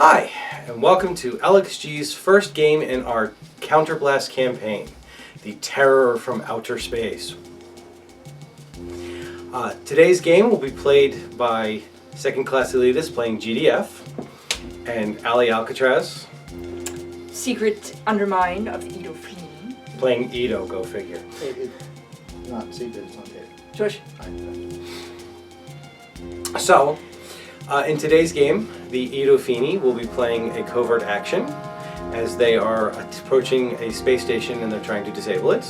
Hi, and welcome to LXG's first game in our Counterblast campaign, The Terror from Outer Space. Today's game will be played by second class Elitist playing GDF, and Alcatraz Secret Undermine of the Edo Fiend playing Edo, go figure. It's not secret, it's on tape. Shush. So, in today's game, the Edo Fini will be playing a covert action as they are approaching a space station and they're trying to disable it.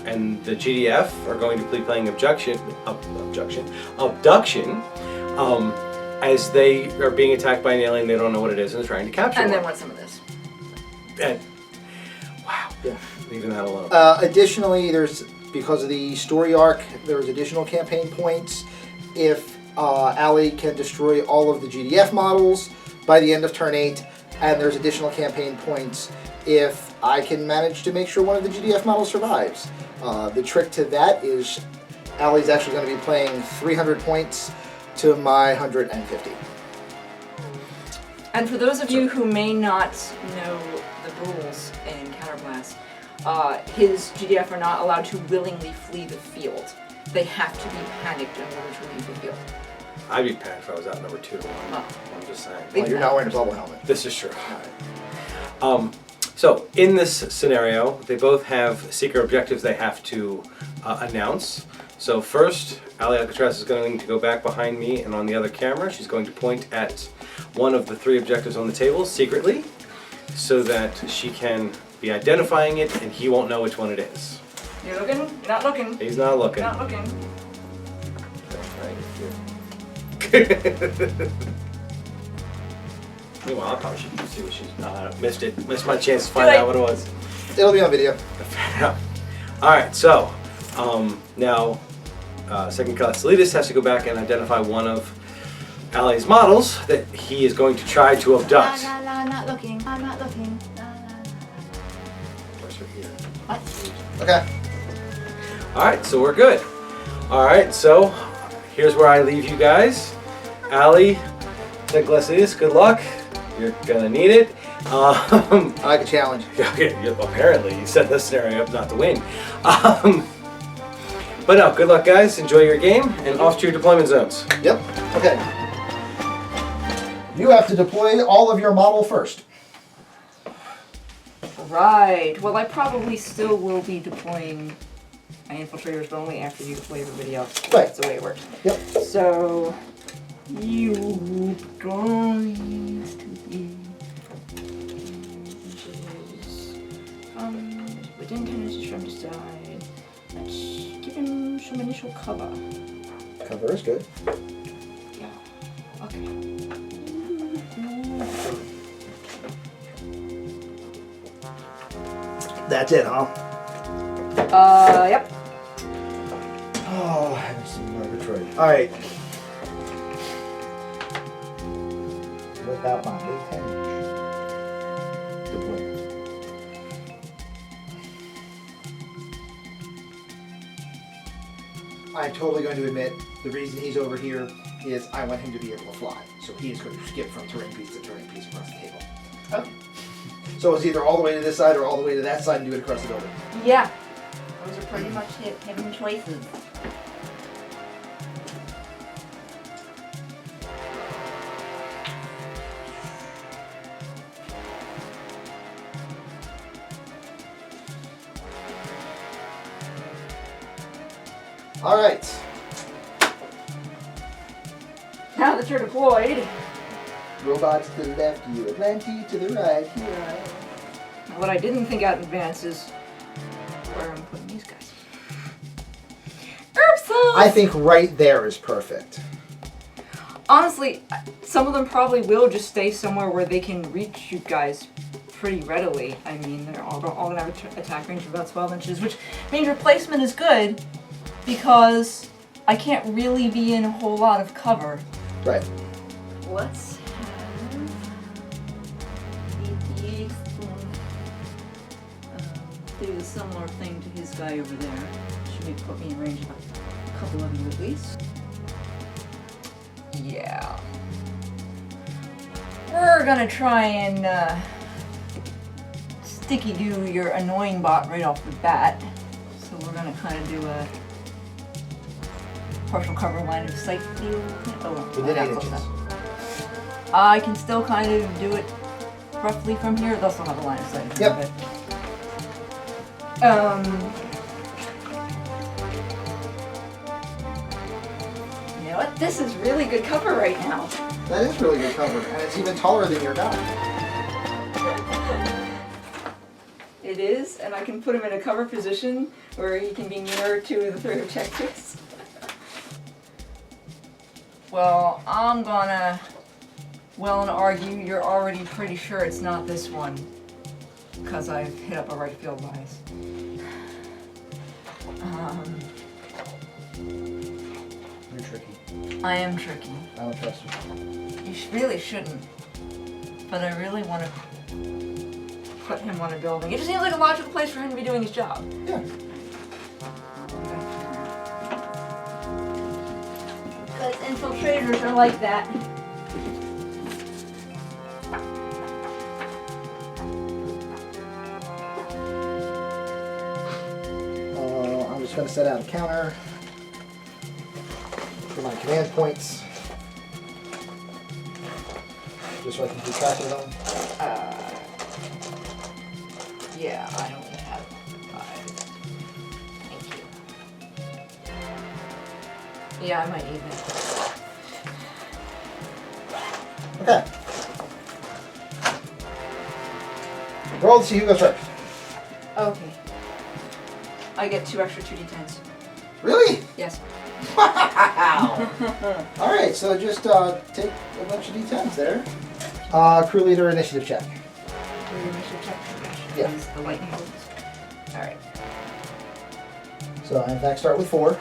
And the GDF are going to be playing abduction, as they are being attacked by an alien. They don't know what it is and they're trying to capture And one. then want some of this. And, wow, Yeah. leaving that alone. Additionally, because of the story arc, there's additional campaign points. If Allie can destroy all of the GDF models by the end of turn 8, and there's additional campaign points if I can manage to make sure one of the GDF models survives. The trick to that is Allie's actually going to be playing 300 points to my 150. And for those of you who may not know the rules in Counterblast, his GDF are not allowed to willingly flee the field. They have to be panicked in order to leave the field. I'd be panicked if I was out number 2 to 1. Oh. I'm just saying. Well, you're not wearing a bubble helmet. This is true. So, in this scenario, they both have secret objectives they have to announce. So first, Alcatraz is going to go back behind me and on the other camera. She's going to point at one of the 3 objectives on the table secretly so that she can be identifying it and he won't know which one it is. You're looking? You're not looking. He's not looking. You're not looking. Meanwhile, I probably should see what she's missed my chance to find out what it was. It'll be on video. Alright, so now second class Elitist has to go back and identify one of Allie's models that he is going to try to abduct. Not looking. I'm not looking. Where's her ear? What? Okay. Alright, so we're good. Alright, so here's where I leave you guys. Allie, second class Elitist, good luck. You're gonna need it. I like a challenge. Okay, apparently you set this scenario up not to win. But no, good luck guys, enjoy your game, and off to your deployment zones. Yep. Okay. You have to deploy all of your model first. Right. Well, I probably still will be deploying my infiltrators, but only after you deploy everybody else. Right. That's the way it works. Yep. So, you guys to be within 10 inches from the side. Let's give him some initial cover. Cover is good. Yeah. Okay. That's it, huh? Yep. Oh, I haven't seen Margaret Troy. Alright. Without my big 10-inch deployment. I'm totally going to admit the reason he's over here is I want him to be able to fly. So he is going to skip from terrain piece to terrain piece across the table. Oh. So it's either all the way to this side or all the way to that side and do it across the building. Yeah. Those are pretty much hidden choices. Alright. Now that you're deployed, Robots to the left, you Atlanti to the right, here what I didn't think out in advance is where I'm putting these guys. I think right there is perfect. Honestly, some of them probably will just stay somewhere where they can reach you guys pretty readily. I mean, they're all going to have an attack range of about 12 inches, which means replacement is good because I can't really be in a whole lot of cover. Right. Let's have the do a similar thing to his guy over there. Should put me in range of a couple of you at least. Yeah. We're gonna try and sticky goo your annoying bot right off the bat. So we're gonna kind of do a partial cover line of sight deal. Oh, Within I 8 got close inches. enough. I can still kind of do it roughly from here. They'll still have a line of sight. Yep. But, you know what? This is really good cover right now. That is really good cover, and it's even taller than your guy. It is, and I can put him in a cover position where he can be nearer to the three objectives. Well, I'm gonna argue you're already pretty sure it's not this one, because I've hit up a right field bias. You're tricky. I am tricky. I don't trust you. You really shouldn't, but I really want to put him on a building. It just seems like a logical place for him to be doing his job. Yeah. Because infiltrators are like that. I'm just going to set out a counter for my command points, just so I can keep track of them. Yeah, I only have 5. Thank you. Yeah, I might need that. Okay. Roll to see who goes first. Okay. I get 2 extra 2d10s. Really? Yes. Wow! Alright, so just take a bunch of d10s there. Crew leader initiative check. Yeah. Use the lightning bolts. Alright. So I in fact start with 4.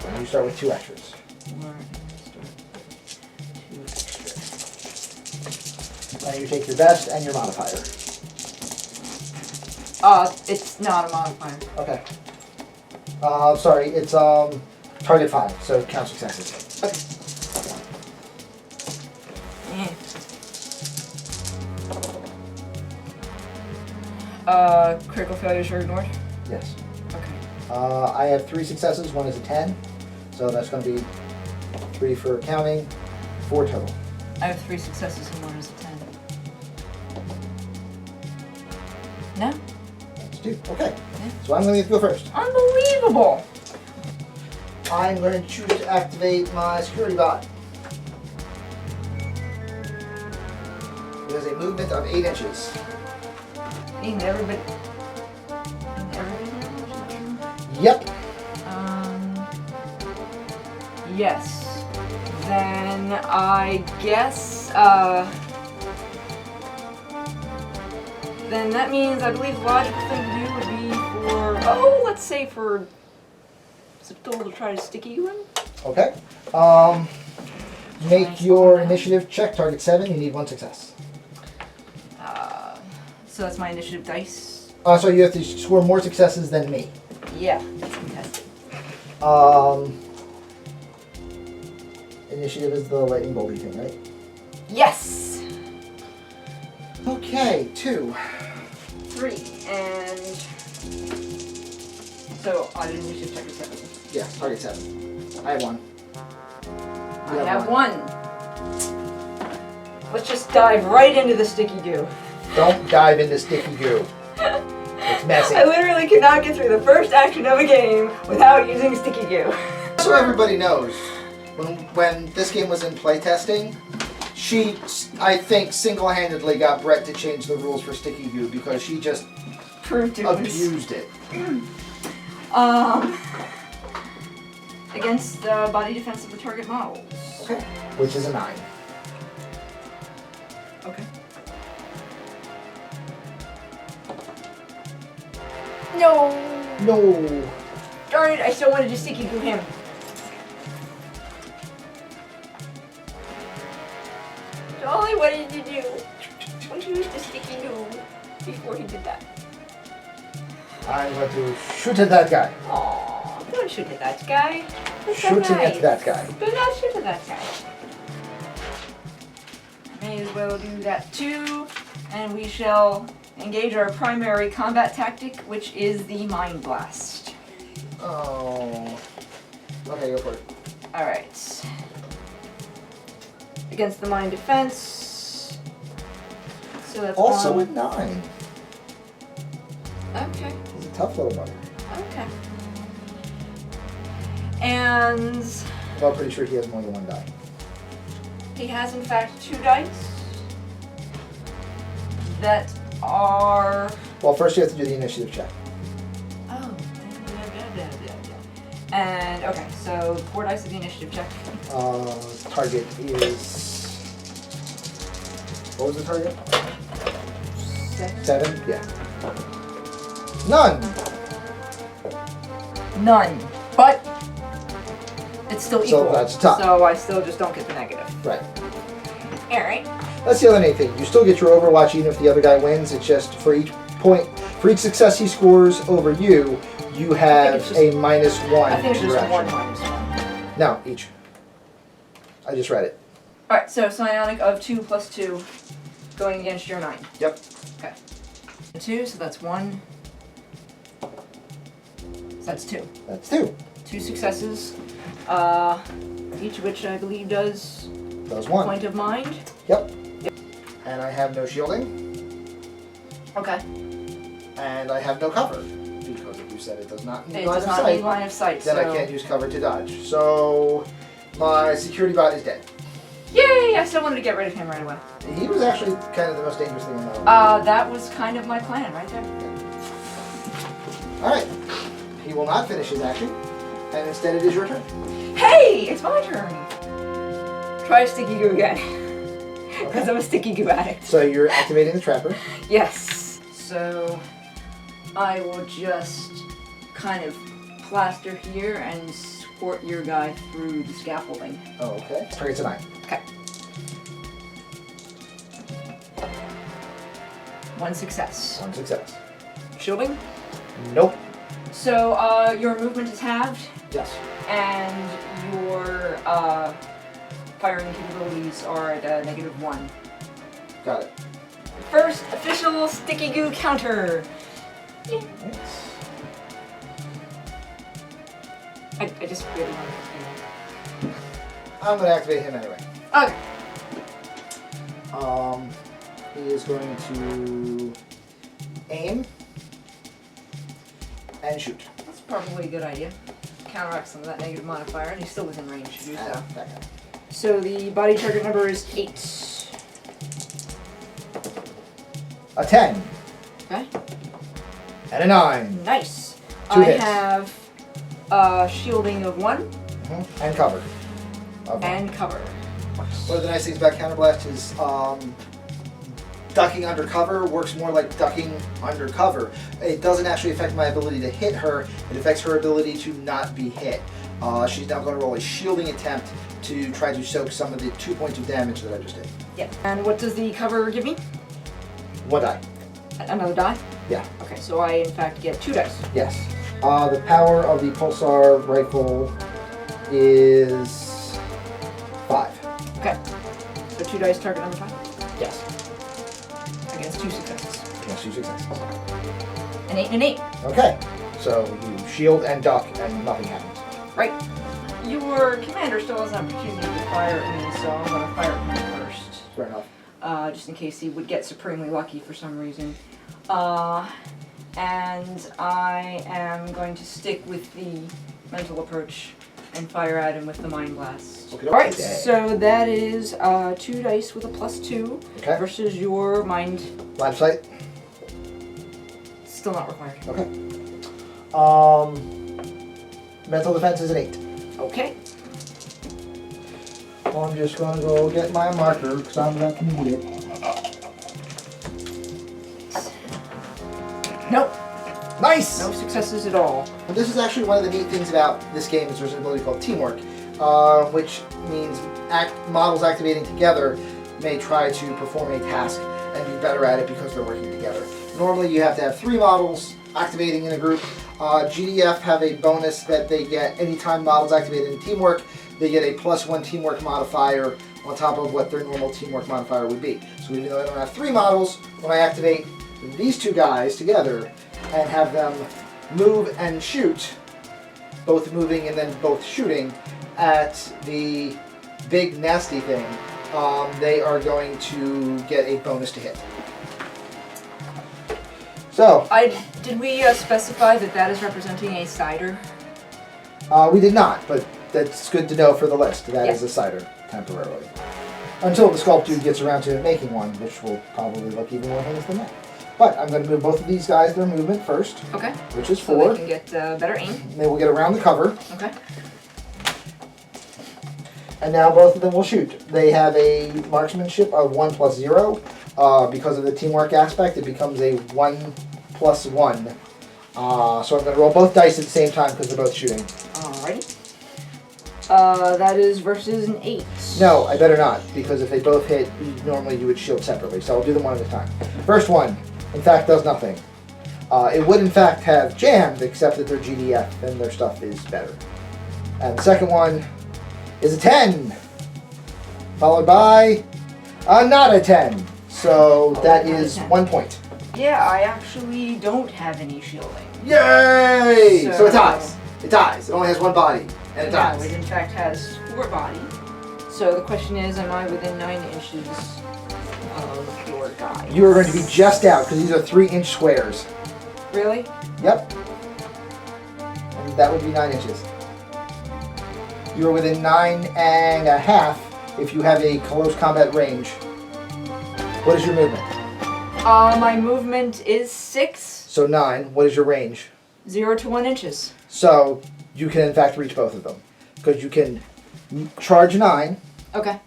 And you start with 2 extras. 2 extra. And you take your best and your modifier. It's not a modifier. Okay. Sorry, it's target 5, so count successes. Critical failures are ignored? Yes. Okay. I have 3 successes, 1 is a 10. So that's going to be 3 for counting, 4 total. I have 3 successes and 1 is a 10. No? That's 2. Okay. Yeah. So I'm going to get to go first. Unbelievable! I'm going to choose to activate my security bot. It has a movement of 8 inches. Ain't everybody. Yep. Yes. Then I guess, then that means I believe the logical thing to do would be for, let's say for Zipdol to try to sticky you in. Okay. Make your initiative check, target 7, you need 1 success. So that's my initiative dice. So you have to score more successes than me. Yeah, that's contested. Initiative is the lightning bolty thing, right? Yes! Okay, 2. 3, and so I did initiative check at 7. Yeah, target 7. I have 1. I have 1. Let's just dive right into the sticky goo. Don't dive into sticky goo. It's messy. I literally could not get through the first action of a game without using sticky goo. So everybody knows, when this game was in playtesting, she, I think, single-handedly got Brett to change the rules for sticky goo because she just Proved it abused it. Against the body defense of the target models. Okay. Which is a 9. Okay. No! No. Darn it, I still wanted to sticky goo him. Dolly, what did you do? Don't use the sticky goo before he did that. I'm going to shoot at that guy. Aww, don't shoot at that guy. That's so Shooting nice. at that guy. Do not shoot at that guy. may as well do that too. And we shall engage our primary combat tactic, which is the Mind Blast. Oh. Okay, go for it. Alright. Against the Mind Defense. So that's Also on. a 9. Okay. He's a tough little bugger. Okay. And Well, I'm pretty sure he has more than 1 die. he has, in fact, 2 dice that are. Well, first you have to do the initiative check. Oh. And, okay, so 4 dice of the initiative check. Target is. What was the target? 7? Yeah. None! None. But it's still equal. So that's tough. So I still just don't get the negative. Right. Alright. That's the other neat thing. You still get your Overwatch even if the other guy wins. It's just for each success he scores over you, you have just, a -1 I think it's to just your 1 action. minus 1. No, each. I just read it. Alright, so psionic of 2 plus 2 going against your 9. Yep. Okay. 2, so that's 1. So that's 2. That's 2. 2 successes. Each of which I believe does That was 1. point of mind. Yep. And I have no shielding. Okay. And I have no cover. Because if you said it does not need It line does of not sight, need line of sight, then so. I can't use cover to dodge. So my security bot is dead. Yay! I still wanted to get rid of him right away. He was actually kind of the most dangerous thing in that. That was kind of my plan right there. Alright. He will not finish his action. And instead it is your turn. Hey! It's my turn! Try sticky goo again. Because I'm a sticky goo addict. So you're activating the trapper. Yes. So I will just kind of plaster here and squirt your guy through the scaffolding. Oh, okay. Target's a 9. Okay. 1 success. 1 success. Shielding. Nope. So your movement is halved, Yes. and your firing capabilities are at -1. Got it. First official sticky goo counter. Thanks. I just really want to. I'm going to activate him anyway. Okay. He is going to aim and shoot. That's probably a good idea. Counteract some of that negative modifier, and he's still within range to do so. That guy. So the body target number is 8. A 10 Okay. and a 9. Nice. 2 I hits. have shielding of 1 And cover. and cover. One of the nice things about Counterblast is ducking under cover works more like ducking under cover. It doesn't actually affect my ability to hit her, it affects her ability to not be hit. She's now going to roll a shielding attempt to try to soak some of the 2 points of damage that I just did. Yeah. And what does the cover give me? 1 die. Another die? Yeah. Okay, so I in fact get 2 dice. Yes. The power of the pulsar rifle is 5. Okay. So 2 dice, target number 5. Yes. Against 2 successes. Yes, 2 successes. An 8 and an 8. Okay. So you shield and duck and nothing happens. Right. Your commander still has an opportunity to fire at me, so I'm going to fire at him first. Fair enough. Just in case he would get supremely lucky for some reason. And I am going to stick with the mental approach and fire at him with the Mind Blast. Okay, Alright, okay. so that is 2 dice with a +2 Okay. versus your mind. Line of sight. Still not required. Okay. Mental defense is an 8. Okay. Well, I'm just gonna go get my marker because I'm not gonna need it. Nope. Nice! No successes at all. This is actually one of the neat things about this game is there's an ability called teamwork, which means models activating together may try to perform a task and be better at it because they're working together. Normally you have to have 3 models activating in a group. GDF have a bonus that they get anytime models activated in teamwork. They get a +1 teamwork modifier on top of what their normal teamwork modifier would be. So even though I don't have 3 models, when I activate these 2 guys together and have them move and shoot, both moving and then both shooting at the big nasty thing, they are going to get a bonus to hit. So did we specify that is representing a cider? we did not, but that's good to know for the list. That is a cider temporarily, until the sculpt dude gets around to making one, which will probably look even more heinous than that. But I'm going to move both of these guys their movement first. Okay. Which is so 4. they can get better aim. And they will get around the cover. Okay. And now both of them will shoot. They have a marksmanship of 1 + 0. Because of the teamwork aspect, it becomes a 1 + 1. So I'm going to roll both dice at the same time because they're both shooting. Alrighty. That is versus an 8. No, I better not, because if they both hit, normally you would shield separately. So I'll do them one at a time. First one, in fact, does nothing. It would, in fact, have jammed, except that they're GDF and their stuff is better. And the second one is a 10, followed by not a 10. So that is 1 point. Yeah, I actually don't have any shielding. Yay! So it dies. It dies. It only has 1 body, and it No, dies. it in fact has 4 body. So the question is, am I within 9 inches of your guy? You are going to be just out, because these are 3-inch squares. Really? Yep. And that would be 9 inches. You are within 9.5 if you have a close combat range. What is your movement? My movement is 6. So 9. What is your range? 0 to 1 inches. So you can in fact reach both of them. Because you can charge 9, Okay.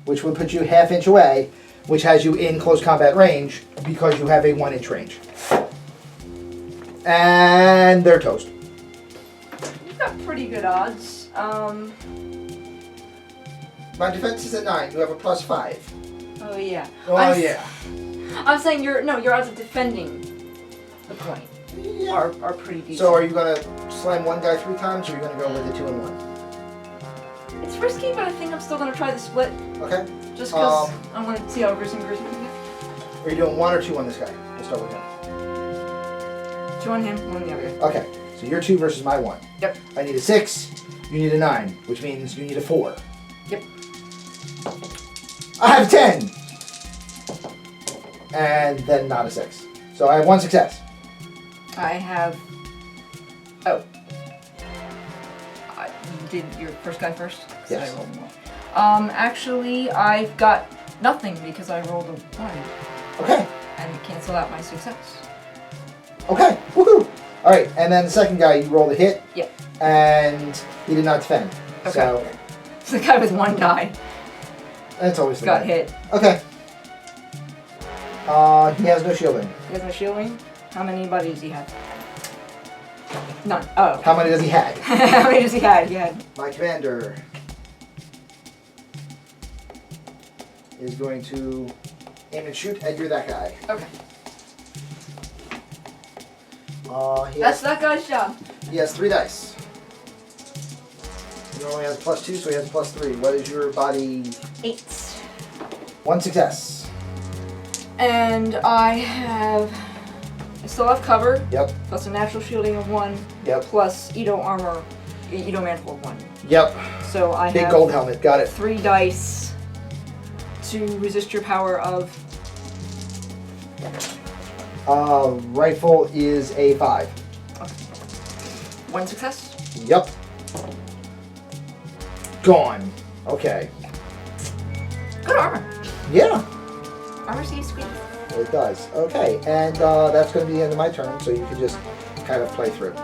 which would put you ½ inch away, which has you in close combat range because you have a 1-inch range. And they're toast. You've got pretty good odds. My defense is at 9. You have a +5. Oh yeah. Oh yeah. I'm saying your odds of defending the point are pretty decent. So are you going to slam one guy 3 times, or are you going to go with the 2 and 1? It's risky, but I think I'm still gonna try the split. Okay. Just because I want to see how gruesome can get. Are you doing 1 or 2 on this guy? We'll start with him. 2 on him, 1 on the other. Okay. So you're 2 versus my 1. Yep. I need a 6. You need a 9, which means you need a 4. Yep. I have 10. And then not a 6. So I have 1 success. I have. Oh. Did your first guy first? 'Cause Yes. I rolled more. Actually, I've got nothing because I rolled a 1. Okay. And cancel out my success. Okay. Woohoo! All right. And then the second guy, you rolled a hit. Yep. And he did not defend. Okay. So So the guy with 1 die that's always the got guy. hit. Okay. He has no shielding. He has no shielding. How many bodies does he have? None. Oh. How many does he have? How many does he have? He had. My commander is going to aim and shoot at that guy. Okay. Has, That's that guy's job. he has 3 dice. He only has +2, so he has +3. What is your body? 8. 1 success. And I still have cover. Yep. Plus a natural shielding of 1. Yep. Plus Edo armor, Edo mantle of 1. Yep. So I Big have gold helmet. Got it. 3 dice to resist your power of. Rifle is a 5. 1 success. Yep. Gone. Okay. Good armor. Yeah, Armor saves squeeze. it does. Okay, and that's going to be the end of my turn, so you can just kind of play through.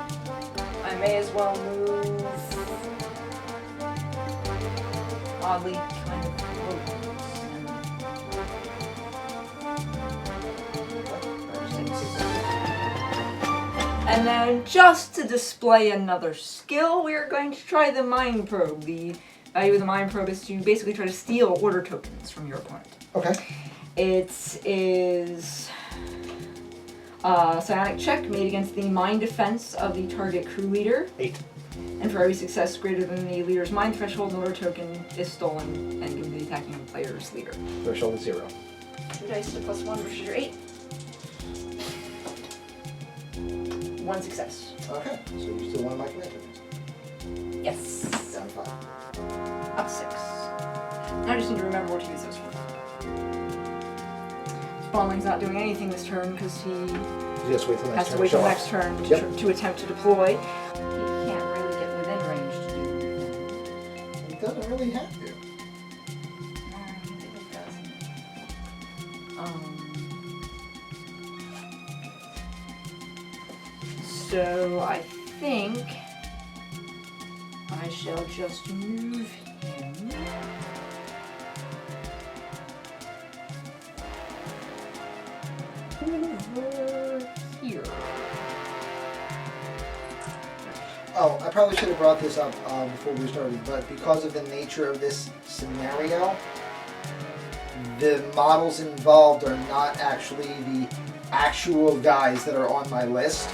I may as well move. Oddly, kind of And then, just to display another skill, we are going to try the Mind Probe. The value of the Mind Probe is to basically try to steal order tokens from your opponent. Okay. It is a psionic check made against the mind defense of the target crew leader. 8. And for every success greater than the leader's mind threshold, an order token is stolen and given attacking the player's leader. Threshold is 0. 2 dice to +1 versus your 8. 1 success. Okay, so you still want my command tokens. Yes. Down 5. Up 6. Now I just need to remember what to use those for. Spawnling's not doing anything this turn because he Just wait till next has turn. to wait show till off. next turn to attempt to deploy. He can't really get within range to do anything. He doesn't really have to. No, I don't think it does. So I think I shall just move him. Over here. Oh, I probably should have brought this up before we started, but because of the nature of this scenario, the models involved are not actually the actual guys that are on my list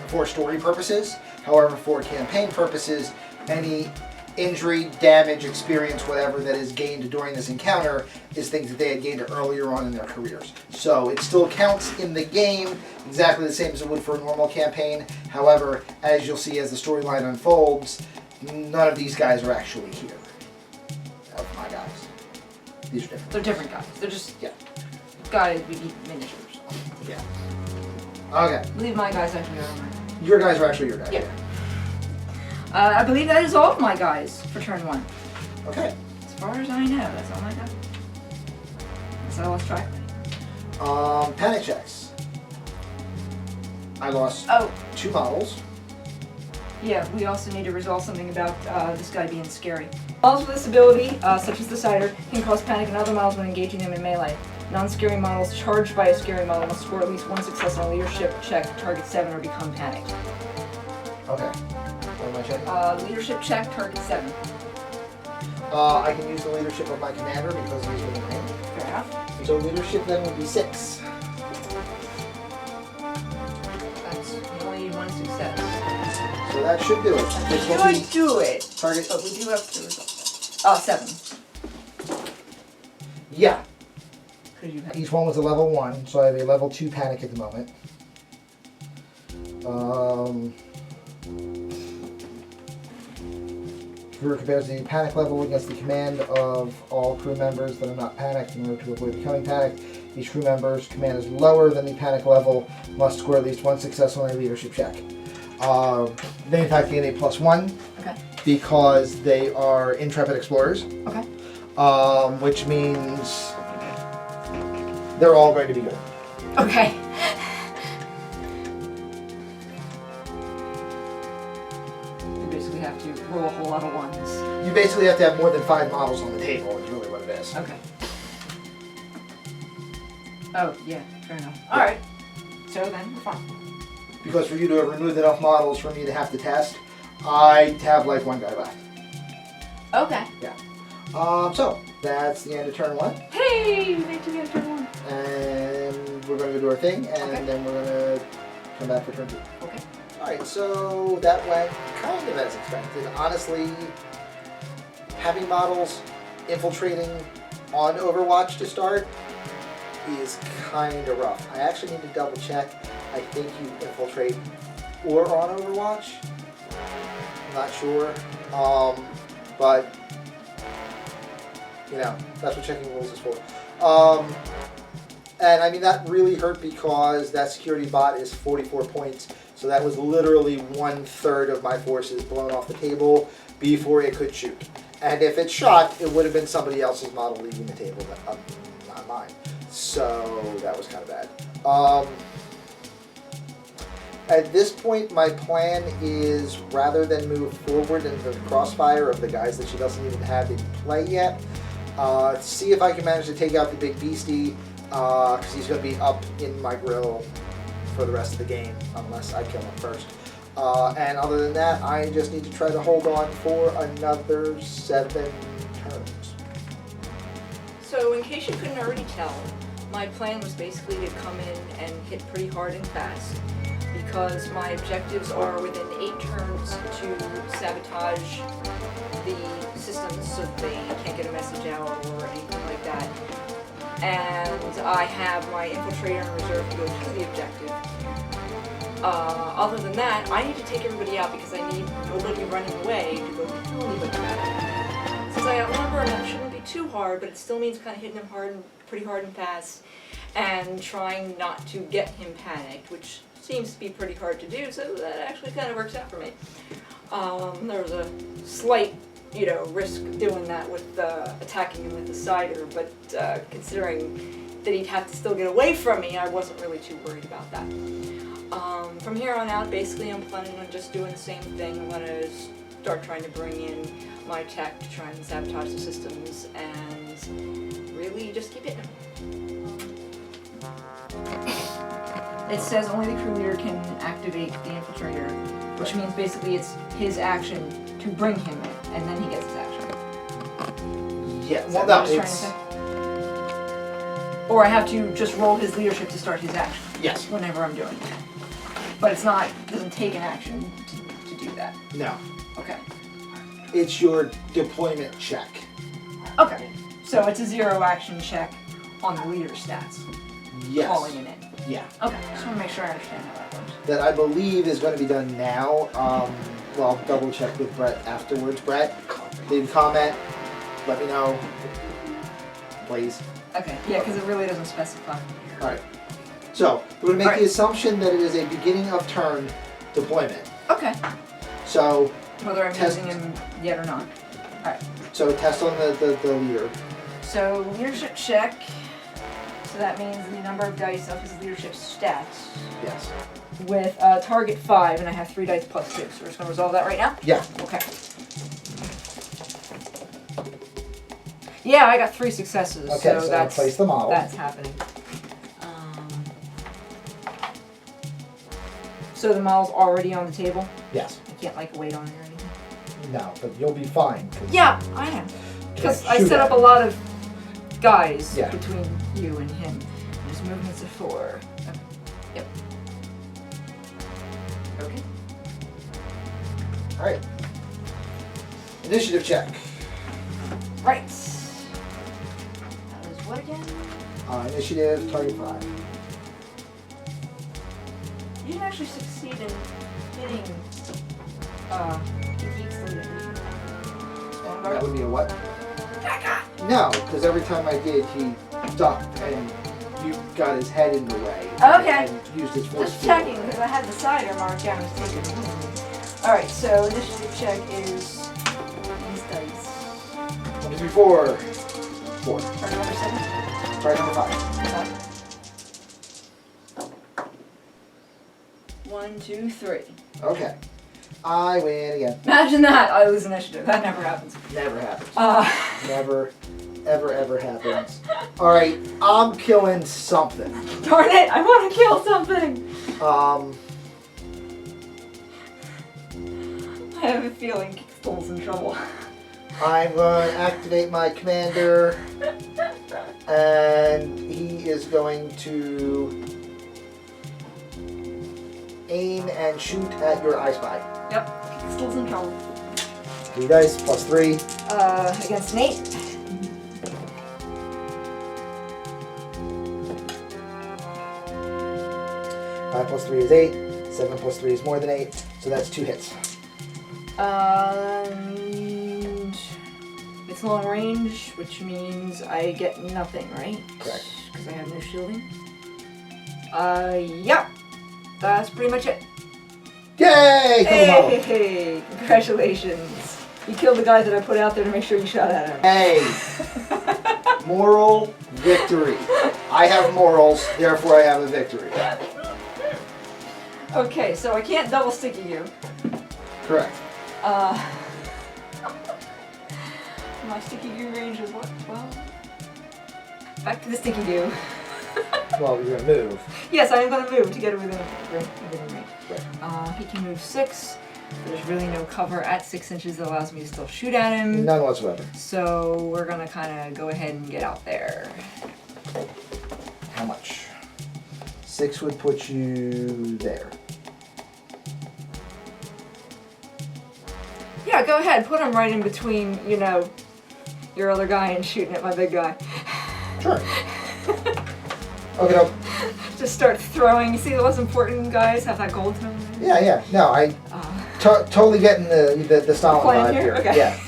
for story purposes. However, for campaign purposes, any injury, damage, experience, whatever that is gained during this encounter is things that they had gained earlier on in their careers. So it still counts in the game exactly the same as it would for a normal campaign. However, as you'll see as the storyline unfolds, none of these guys are actually here. Of my guys. These are different. They're different guys. They're just Yeah. guys we need miniatures. Yeah. Okay. I believe my guys actually are mine. Your guys are actually your guys. Yeah. I believe that is all of my guys for turn 1. Okay. As far as I know, that's all I got. That's all I lost track of. Panic checks. I lost Oh, 2 models. yeah, we also need to resolve something about this guy being scary. Models with this ability, such as the Cider, can cause panic in other models when engaging them in melee. Non-scary models charged by a scary model must score at least 1 success on a leadership check, target 7, or become panicked. Okay. What am I checking? Leadership check, target 7. I can use the leadership of my commander because he's within range. Fair enough. So leadership then would be 6. That's, you only need 1 success. So that should do it. This will Should be do it, target. but we do have to resolve that. 7. Yeah. Could you have? Each one was a level 1, so I have a level 2 panic at the moment. Crew compares the panic level against the command of all crew members that are not panicked in order to avoid becoming panicked. Each crew member's command is lower than the panic level, must score at least 1 success on a leadership check. They in fact gain a +1 Okay. because they are intrepid explorers, Okay. which means they're all going to be good. Okay. You basically have to roll a whole lot of 1s. You basically have to have more than 5 models on the table, is really what it is. Okay. Oh, yeah, fair enough. Alright. So then, we're fine. Because for you to have removed enough models for me to have to test, I have like 1 guy left. Okay. So that's the end of turn 1, Hey! We made it to turn 1. and we're going to do our thing, and Okay. then we're going to come back for turn 2. Okay. Alright, so that went kind of as expected. Honestly, having models infiltrating on Overwatch to start is kind of rough. I actually need to double check. I think you infiltrate or on Overwatch. I'm not sure. But, you know, that's what checking rules is for. And I mean, that really hurt because that security bot is 44 points. So that was literally 1/3 of my forces blown off the table before it could shoot. And if it shot, it would have been somebody else's model leaving the table, not mine. So that was kind of bad. At this point, my plan is, rather than move forward into the crossfire of the guys that she doesn't even have in play yet, see if I can manage to take out the big beastie, because he's going to be up in my grill for the rest of the game, unless I kill him first. And other than that, I just need to try to hold on for another 7 turns. So, in case you couldn't already tell, my plan was basically to come in and hit pretty hard and fast, because my objectives are within 8 turns to sabotage the systems so they can't get out or anything like that. And I have my infiltrator in reserve to go to the objective. Other than that, I need to take everybody out because I need nobody running away to go kill anybody back. Since I outnumber him, it shouldn't be too hard, but it still means kind of hitting him pretty hard and fast, and trying not to get him panicked, which seems to be pretty hard to do, so that actually kind of works out for me. There was a slight, risk doing that with attacking him with the cider, but considering that he'd have to still get away from me, I wasn't really too worried about that. From here on out, basically I'm planning on just doing the same thing. I'm going to start trying to bring in my tech to try and sabotage the systems, and really just keep hitting him. It says only the crew leader can activate the infiltrator, which means basically it's his action to bring him in, and then he gets his action. Yeah, Is well, that no, what you're it's... trying to say? Or I have to just roll his leadership to start his action. Yes. Whenever I'm doing it. But it doesn't take an action to do that. No. Okay. It's your deployment check. Okay. So it's a 0 action check on the leader stats. Yes. Calling it in. Yeah. Okay. Just want to make sure I understand how that works. That I believe is going to be done now. Well, I'll double check with Brett afterwards. Brett, leave a comment. Let me know. Please. Okay. Yeah, because it really doesn't specify. Alright. So, we're going to make Alright. the assumption that it is a beginning of turn deployment. Okay. So, Whether I'm Test. using him yet or not. Alright. so test on the leader. So leadership check. So that means the number of dice of his leadership stats. Yes. With target 5, and I have 3 dice plus 2. So we're just going to resolve that right now? Yeah. Okay. Yeah, I got 3 successes. Okay, so that's place the model. That's happening. So the model's already on the table? Yes. I can't wait on it or anything? No, but you'll be fine. 'Cause Yeah, I am. Because Yeah, I shoot set at up a lot of guys Yeah. between you and him. His movements of 4. Yep. Okay. Alright. Initiative check. Right. That was what again? Initiative, target 5. You didn't actually succeed in hitting Geek's leader. That would be a what? No, because every time I did, he ducked and you got his head in the way. Okay. And used his force Just field. checking, because I had the cider marked down as taken. Alright, so initiative check is these dice. 1, 2, 3, 4. 4. Or number 7? Try number 5. 1, 2, 3. Okay. I win again. Imagine that! I lose initiative. That never happens. Never happens. Never. Never, ever happens. Alright, I'm killing something. Darn it! I want to kill something! I have a feeling Kickstool's in trouble. I'm going to activate my commander. And he is going to aim and shoot at your I Spy. Yep, Kickstool's in trouble. 3 dice plus 3. Against an 8. Five plus 3 is 8. 7 plus 3 is more than 8. So that's 2 hits. And it's long range, which means I get nothing, right? Correct. Because I have no shielding. Yeah. That's pretty much it. Yay! Kill the model. Hey, congratulations. You killed the guy that I put out there to make sure you shot at him. Hey! Moral victory. I have morals, therefore I have a victory. Okay, so I can't double sticky you. Correct. My sticky goo range is what? 12? Back to the sticky goo. Well, you're gonna move. Yes, I am going to move to get it within range. Right. He can move 6. There's really no cover at 6 inches that allows me to still shoot at him. None whatsoever. So we're going to kind of go ahead and get out there. How much? 6 would put you there. Yeah, go ahead. Put him right in between, your other guy and shooting at my big guy. Sure. Okay, no. Just start throwing. You see, the most important guys have that gold tone. Yeah. No, I totally getting the Stalin Plan vibe here? here. Okay. Yeah.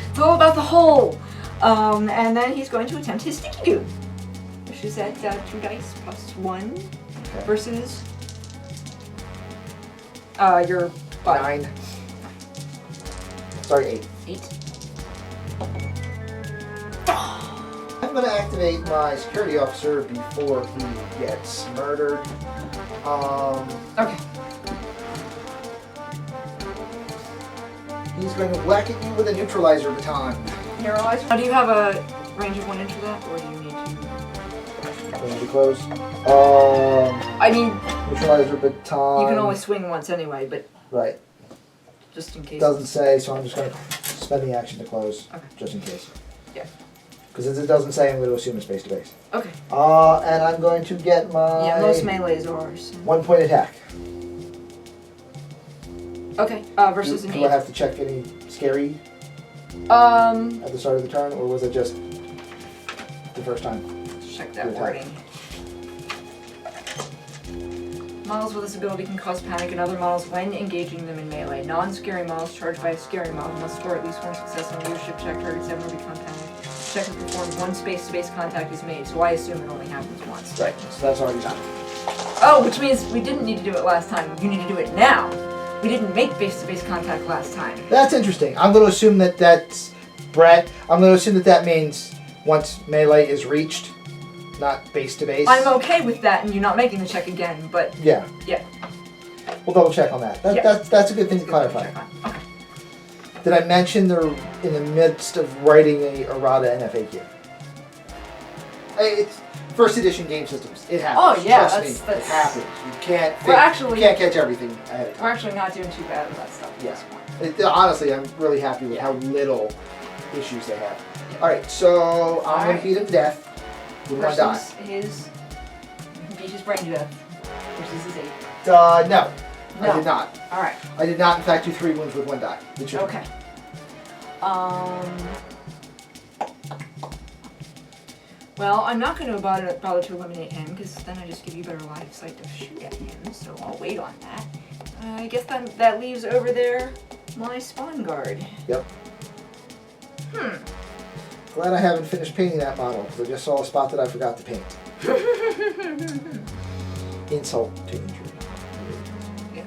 It's all about the hole. And then he's going to attempt his sticky goo, which is at 2 dice plus 1 versus your body. 9. Sorry, 8. 8. I'm going to activate my security officer before he gets murdered. Okay. He's going to whack at you with a neutralizer baton. Neuralizer. Do you have a range of 1 inch for that, or do you need to? Going to close. I mean, Neutralizer baton. you can only swing once anyway, but Right. just in case. Doesn't say, so I'm just going to spend the action to close, Okay. just in case. Yeah. Because if it doesn't say, I'm going to assume it's base to base. Okay. And I'm going to get my Yeah, most melees are. So. 1 point attack. Okay. Versus an Do 8. I have to check any scary at the start of the turn, or was it just the first time? Check that Good attack. wording. Models with this ability can cause panic in other models when engaging them in melee. Non-scary models charged by a scary model must score at least 1 success on a leadership check. Target 7 will become panic. Check is performed, 1 space-to-base contact is made, so I assume it only happens once. Right, so that's already done. Oh, which means we didn't need to do it last time. You need to do it now. We didn't make face-to-face contact last time. That's interesting. I'm going to assume that that's Brett. I'm going to assume that that means once melee is reached, not base to base. I'm okay with that and you not making the check again, but Yeah. yeah. We'll double check on that. Yeah. That's a good thing to clarify. Okay. Did I mention they're in the midst of writing a errata NFAQ? It's first edition game systems. It happens. Oh, yeah, Trust me, it that's- happens. You can't. We're actually- you can't catch everything ahead of time. We're actually not doing too bad with that stuff at Yeah. this point. Honestly, I'm really happy with how little issues they have. All right, so I'm going to beat him to death with 1 die. Versus his... beat his brain to death. Versus his 8. No, No. I did not. Alright. I did not, in fact, do 3 wounds with 1 die. It should- Okay. Well, I'm not going to bother to eliminate him, because then I just give you better line of sight to shoot at him, so I'll wait on that. I guess that leaves over there my spawn guard. Yep. Glad I haven't finished painting that model, because I just saw a spot that I forgot to paint. Insult to injury. Yeah.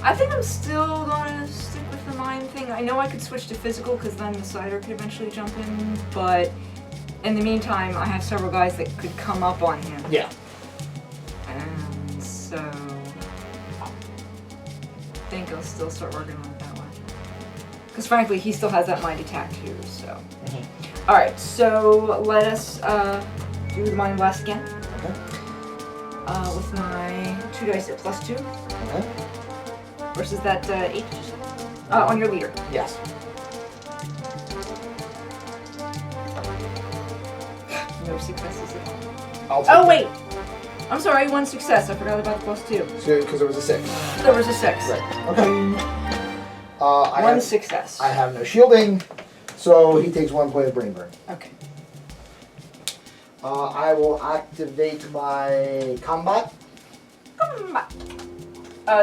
I think I'm still gonna stick with the mind thing. I know I could switch to physical, because then the cider could eventually jump in, but in the meantime, I have several guys that could come up on him. Yeah. And so I think I'll still start working on it that way. Because frankly, he still has that mind attack too, so. Alright, so let us do the mind blast again. Okay. With my 2 dice at +2 Okay. versus that 8 on your leader. Yes. No successes at all. I'll take Oh it. wait! I'm sorry, 1 success. I forgot about the +2. Because there was a 6. There was a 6. Right. Okay. I 1 have, success. I have no shielding, so he takes 1 point of brain burn. Okay. I will activate my combat.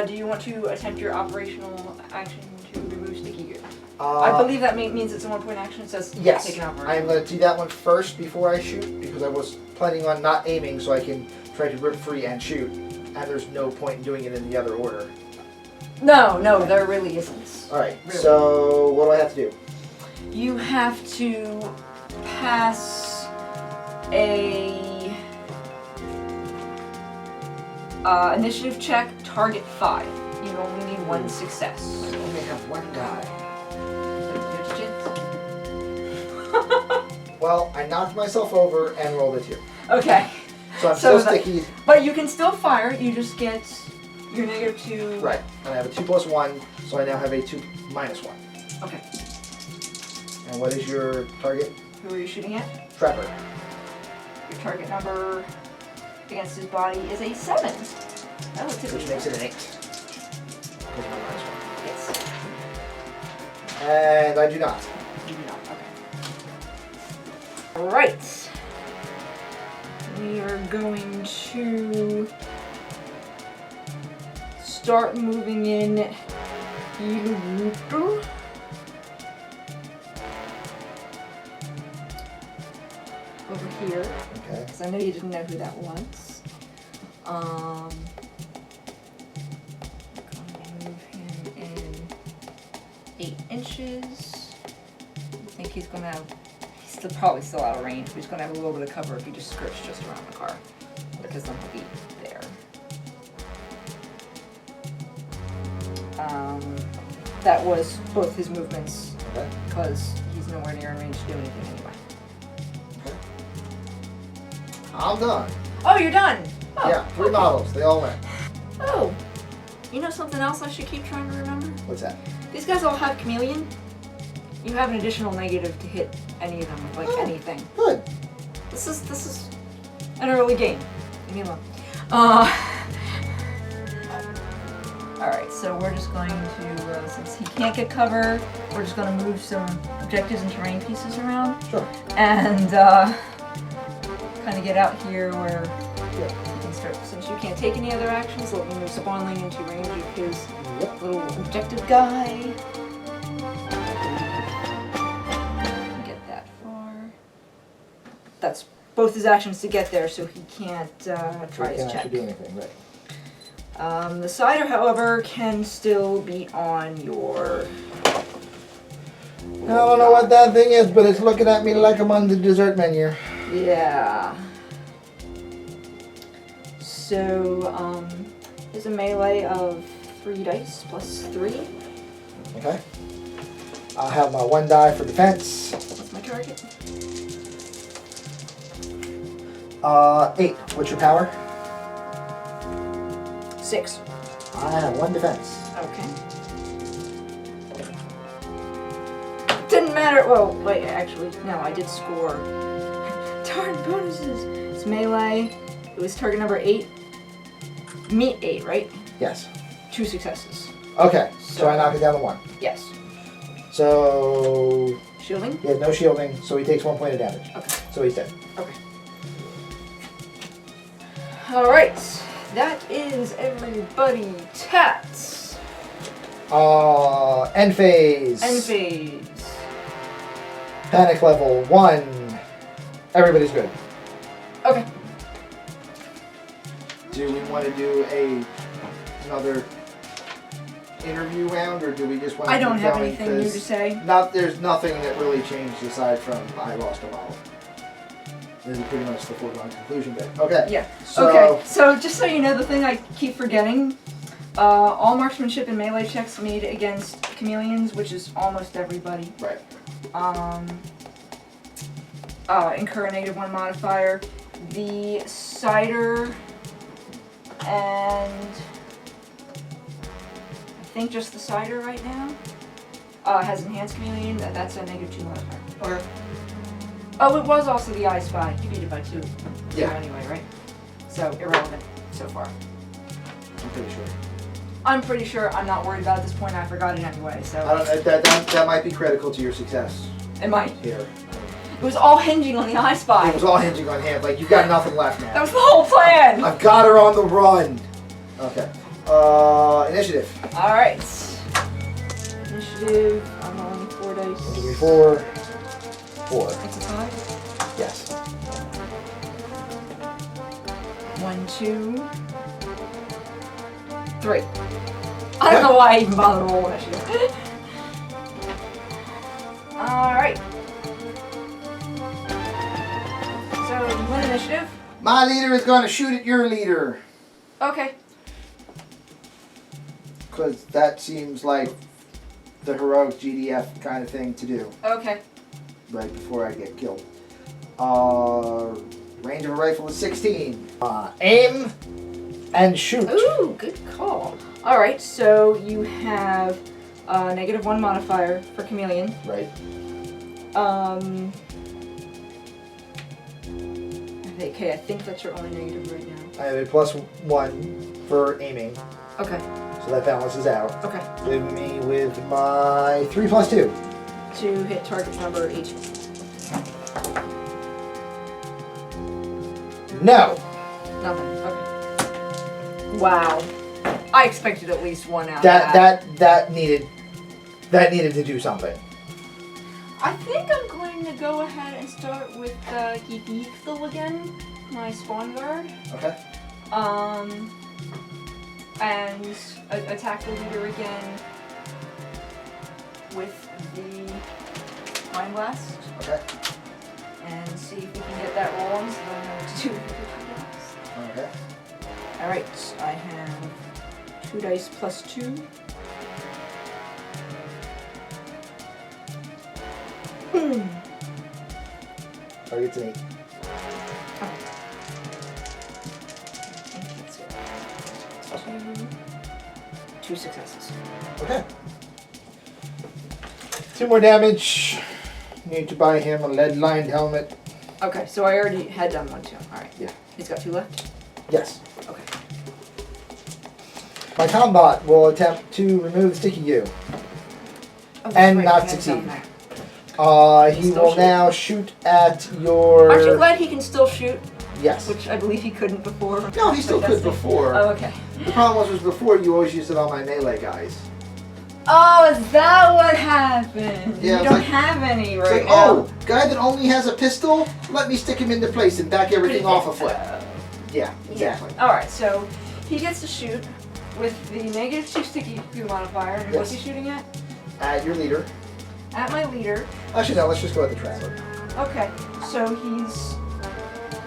Do you want to attempt your operational action to remove sticky gear? Uh, I believe that means it's a 1 point action. It says Yes, take an I operation. am going to do that one first before I shoot, because I was planning on not aiming so I can try to rip free and shoot, and there's no point in doing it in the other order. No, there really isn't. Alright, Really. so what do I have to do? You have to pass a initiative check, target 5. You only need 1 success. I only have 1 die. Well, I knocked myself over and rolled a 2. Okay. So I'm So still sticky. But you can still fire, you just get your -2. Right, and I have a 2 plus 1, so I now have a 2 minus 1. Okay. And what is your target? Who are you shooting at? Trevor. Your target number against his body is a 7. Relatively Which makes it low. an 8. Because of my minus 1. Yes. And I do not. You do not. Okay. Alright. We are going to start moving in over here. Okay. Because I know you didn't know who that was. Gonna move him in 8 inches. I think he's gonna have, probably still out of range, but he's gonna have a little bit of cover if he just skirts just around the car. Because then he'll be there. That was both his movements, Okay. because he's nowhere near in range to do anything anyway. Okay. I'm done. Oh, you're done? Oh, Yeah, 3 models. They all went. Oh. You know something else I should keep trying to remember? What's that? These guys all have chameleon. You have an additional negative to hit any of them with like anything. Good. This is an early game. Leave me alone. Alright, so we're just going to, since he can't get cover, we're just going to move some objectives and terrain pieces around. Sure. And kind of get out here where you can start. Since you can't take any other actions, let me move spawning into range of his little objective guy. Get that far. That's both his actions to get there, so he can't try his check. Do anything, right? The cider, however, can still be on your. I don't know what that thing is, but it's looking at me like I'm on the dessert menu. Yeah. So, there's a melee of 3 dice plus 3. Okay. I'll have my 1 die for defense. What's my target? 8. What's your power? 6. I have 1 defense. Okay. Didn't matter. Well, wait, actually, no, I did score. Darn bonuses. It's melee. It was target number 8. Meet 8, right? Yes. 2 successes. Okay, so I knock it down to 1. Yes. So Shielding? he has no shielding, so he takes 1 point of damage. Okay. So he's dead. Okay. Alright. That is everybody. Tats. End phase. End phase. Panic level 1. Everybody's good. Okay. Do we want to do another interview round, or do we just want to I don't keep have going? anything new to 'Cause say. There's nothing that really changed aside from I lost a model. This is pretty much the foregone conclusion bit. Okay. Yeah. So, Okay. So just so you know, the thing I keep forgetting, all marksmanship and melee checks made against chameleons, which is almost everybody, Right. incur a -1 modifier. The cider and I think just the cider right now has enhanced chameleon. That's a -2 modifier. Or oh, it was also the I Spy. You beat it by 2. Yeah. Anyway, right? So irrelevant so far. I'm pretty sure. I'm pretty sure. I'm not worried about it at this point. I forgot it anyway. So I don't, that might be critical to your success it might. here. It was all hinging on the I Spy. It was all hinging on him. Like, you've got nothing left now. That was the whole plan. I've got her on the run. Okay. Initiative. All right. Initiative. I'm rolling 4 dice. Give me 4. 4. It's a 5. Yes. 1, 2, 3. I don't know why I even bother to roll initiative. All right. So you win initiative. My leader is going to shoot at your leader. Okay. Because that seems like the heroic GDF kind of thing to do. Okay. Right before I get killed. Range of a rifle is 16. Aim and shoot. Ooh, good call. All right. So you have a -1 modifier for chameleon. Right. Okay, I think that's your only negative right now. I have a +1 for aiming, Okay. so that balances out. Okay. Leaving me with my 3 + 2. To hit target number 18. No. Nothing. Okay. Wow. I expected at least one out of that. That needed to do something. I think I'm going to go ahead and start with Geekthul again, my spawn guard. Okay. And attack the leader again with the Mind Blast. Okay. And see if we can get that rolling so I know what to do with everything else. Okay. Alright, I have 2 dice plus 2. Target's an 8. Two successes. Okay. 2 more damage. Need to buy him a lead-lined helmet. Okay, so I already had done one too. Alright. Yeah. He's got 2 left? Yes. Okay. My combat will attempt to remove Sticky Goo. Oh, And right, not I had succeed. done that. He Still will shoot. now shoot at your... Aren't you glad he can still shoot? Yes. Which I believe he couldn't before. No, he still could before. Oh, okay. The problem was before you always used it on my melee guys. Oh, is that what happened? Yeah, you it's don't like- have any It's right like, now. oh, guy that only has a pistol, let me stick him into place and back everything off a foot. Yeah, exactly. Yeah. Alright, so he gets to shoot with the -2 sticky goo modifier. And what's he Yes. shooting at? At your leader. At my leader. Actually, no, let's just go with the trapper. Okay, so he's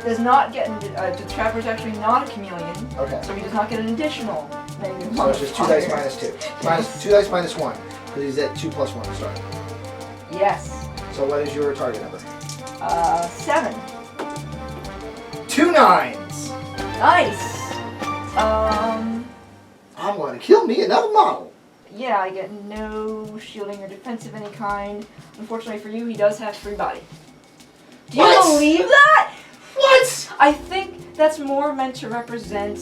does not get the trapper's actually not a chameleon, Okay. so he does not get an additional negative So it's just 2 dice modifier. minus 2. Minus 2 dice minus 1. Because he's at 2 plus 1 to start. Yes. So what is your target number? 7. 2 9s! Nice. I'm going to kill me another model. Yeah, I get no shielding or defense of any kind. Unfortunately for you, he does have 3 body. Do you What? believe that? What? I think that's more meant to represent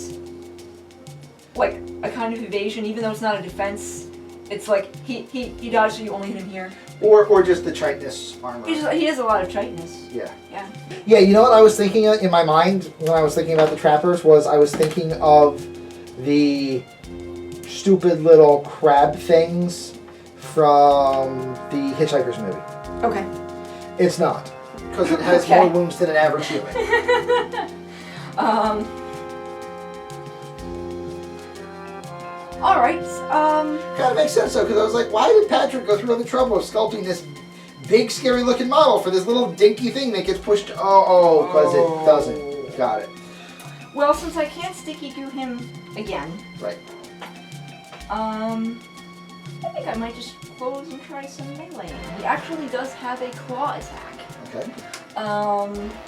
like a kind of evasion, even though it's not a defense. It's like he dodged, so you only hit him here. Or just the Chitinous armor. He has a lot of tightness. Yeah. Yeah. Yeah, you know what I was thinking of in my mind when I was thinking about the trappers was I was thinking of the stupid little crab things from the Hitchhiker's movie. Okay. It's not. Because it has Okay. more wounds than an average human. Alright, Kind of makes sense though, because I was like, why did Patrick go through all the trouble of sculpting this big, scary looking model for this little dinky thing that gets pushed? Because it doesn't. Got it. well, since I can't sticky goo him again, Right. I think I might just close and try some melee. He actually does have a claw attack. Okay.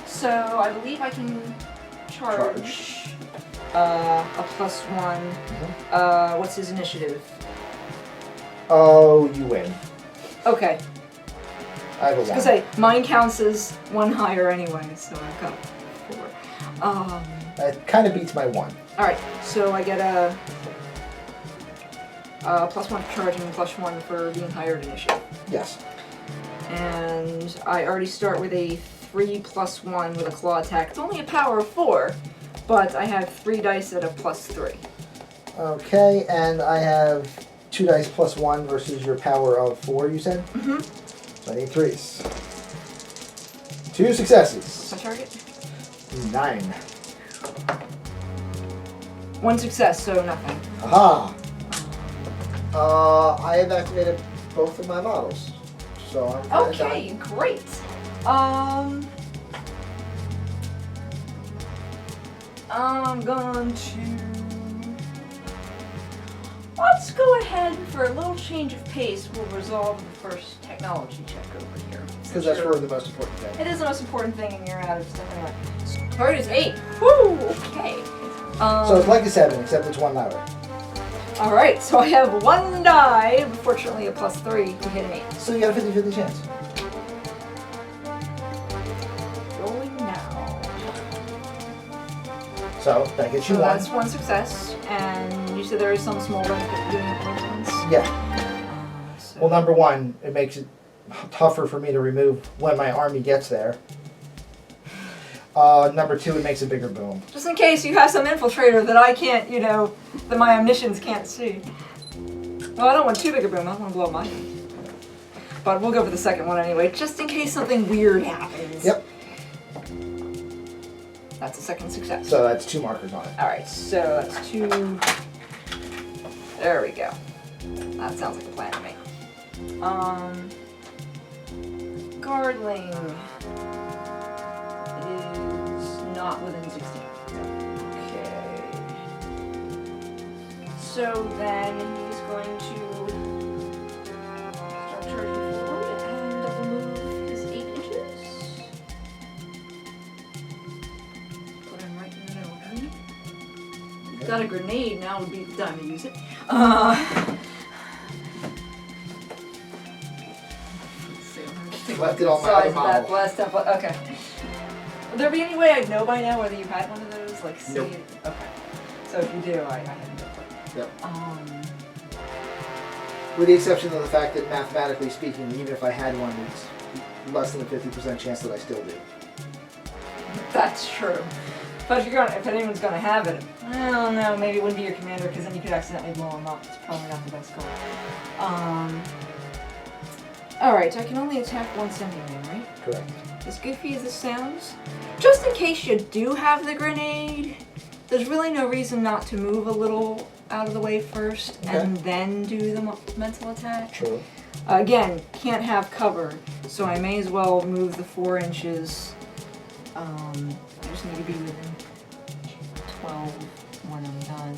So I believe I can charge. A +1. What's his initiative? Oh, you win. Okay. I have a I was gonna 1. say, mine counts as 1 higher anyway, so I've got 4. That kind of beats my 1. Alright, so I get a +1 for charging and +1 for being higher in initiative. Yes. And I already start with a 3 + 1 with a claw attack. It's only a power of 4, but I have 3 dice at a +3. Okay, and I have 2 dice plus 1 versus your power of 4, you said? Mm-hmm. So I need 3s. 2 successes. My target? 9. 1 success, so nothing. Aha! I have activated both of my models. So I'm kinda Okay, done. great. I'm going to... Let's go ahead for a little change of pace. We'll resolve the first technology check over here. Because that's really the most important thing. It is the most important thing, and you're out of stuff anyway. Target is 8. Woo! Okay. So it's like a 7, except it's 1 louder. Alright, so I have 1 die, unfortunately a +3 to hit an 8. So you got a 50-50 chance. Rolling now. So that gets you So 1. that's 1 success, and you said there is some small benefit to doing it once. Yeah. So Well, number 1, it makes it tougher for me to remove when my army gets there. Number 2, it makes a bigger boom. Just in case you have some infiltrator that I can't, you know, that my omniscience can't see. Well, I don't want too big a boom. I don't want to blow up mine. But we'll go for the second one anyway, just in case something weird happens. Yep. That's a second success. So that's 2 markers on it. Alright, so that's 2. There we go. That sounds like a plan to me. Guardling is not within 16. Okay. So then he's going to start charging forward and double move his 8 inches. Put him right in the middle of him. He's got a grenade, now would be the time to use it. Left it on my other model. Blast up. Okay. Would there be any way I'd know by now whether you had one of those? Like, see Nope. it? Okay. So if you do, I have no clue. Yep. With the exception of the fact that mathematically speaking, even if I had one, it's less than a 50% chance that I still do. That's true. But if anyone's gonna have it, I don't know, maybe it wouldn't be your commander because then you could accidentally blow him up. It's probably not the best call. Alright, so I can only attack one sending ring, right? Correct. As goofy as this sounds, just in case you do have the grenade, there's really no reason not to move a little out of the way first and then do the mental attack. True. Again, can't have cover, so I may as well move the 4 inches. I just need to be within 12 when I'm done.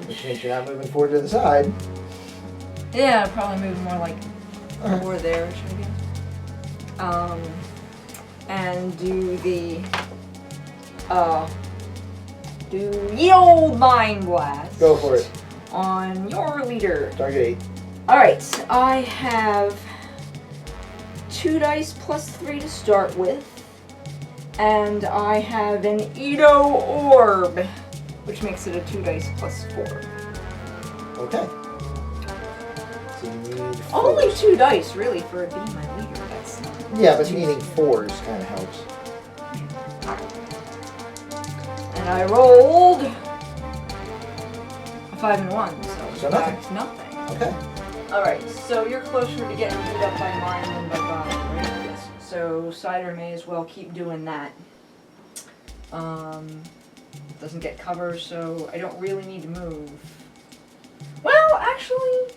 Which means you're not moving forward to the side. Yeah, I'd probably move more like over there, should I guess? And do the ye old Mind Blast. Go for it. On your leader. Target 8. Alright, I have 2 dice plus 3 to start with. And I have an Edo Orb, which makes it a 2 dice plus 4. Okay. So you need 4s. Only 2 dice, really, for it being my leader. That's not. Yeah, but needing 4s kind of helps. And I rolled a 5 and 1, So nothing. that's nothing. Okay. Alright, so you're closer to getting beat up by mine than by body, right? Yes. So Cider may as well keep doing that. Doesn't get cover, so I don't really need to move. Well, actually,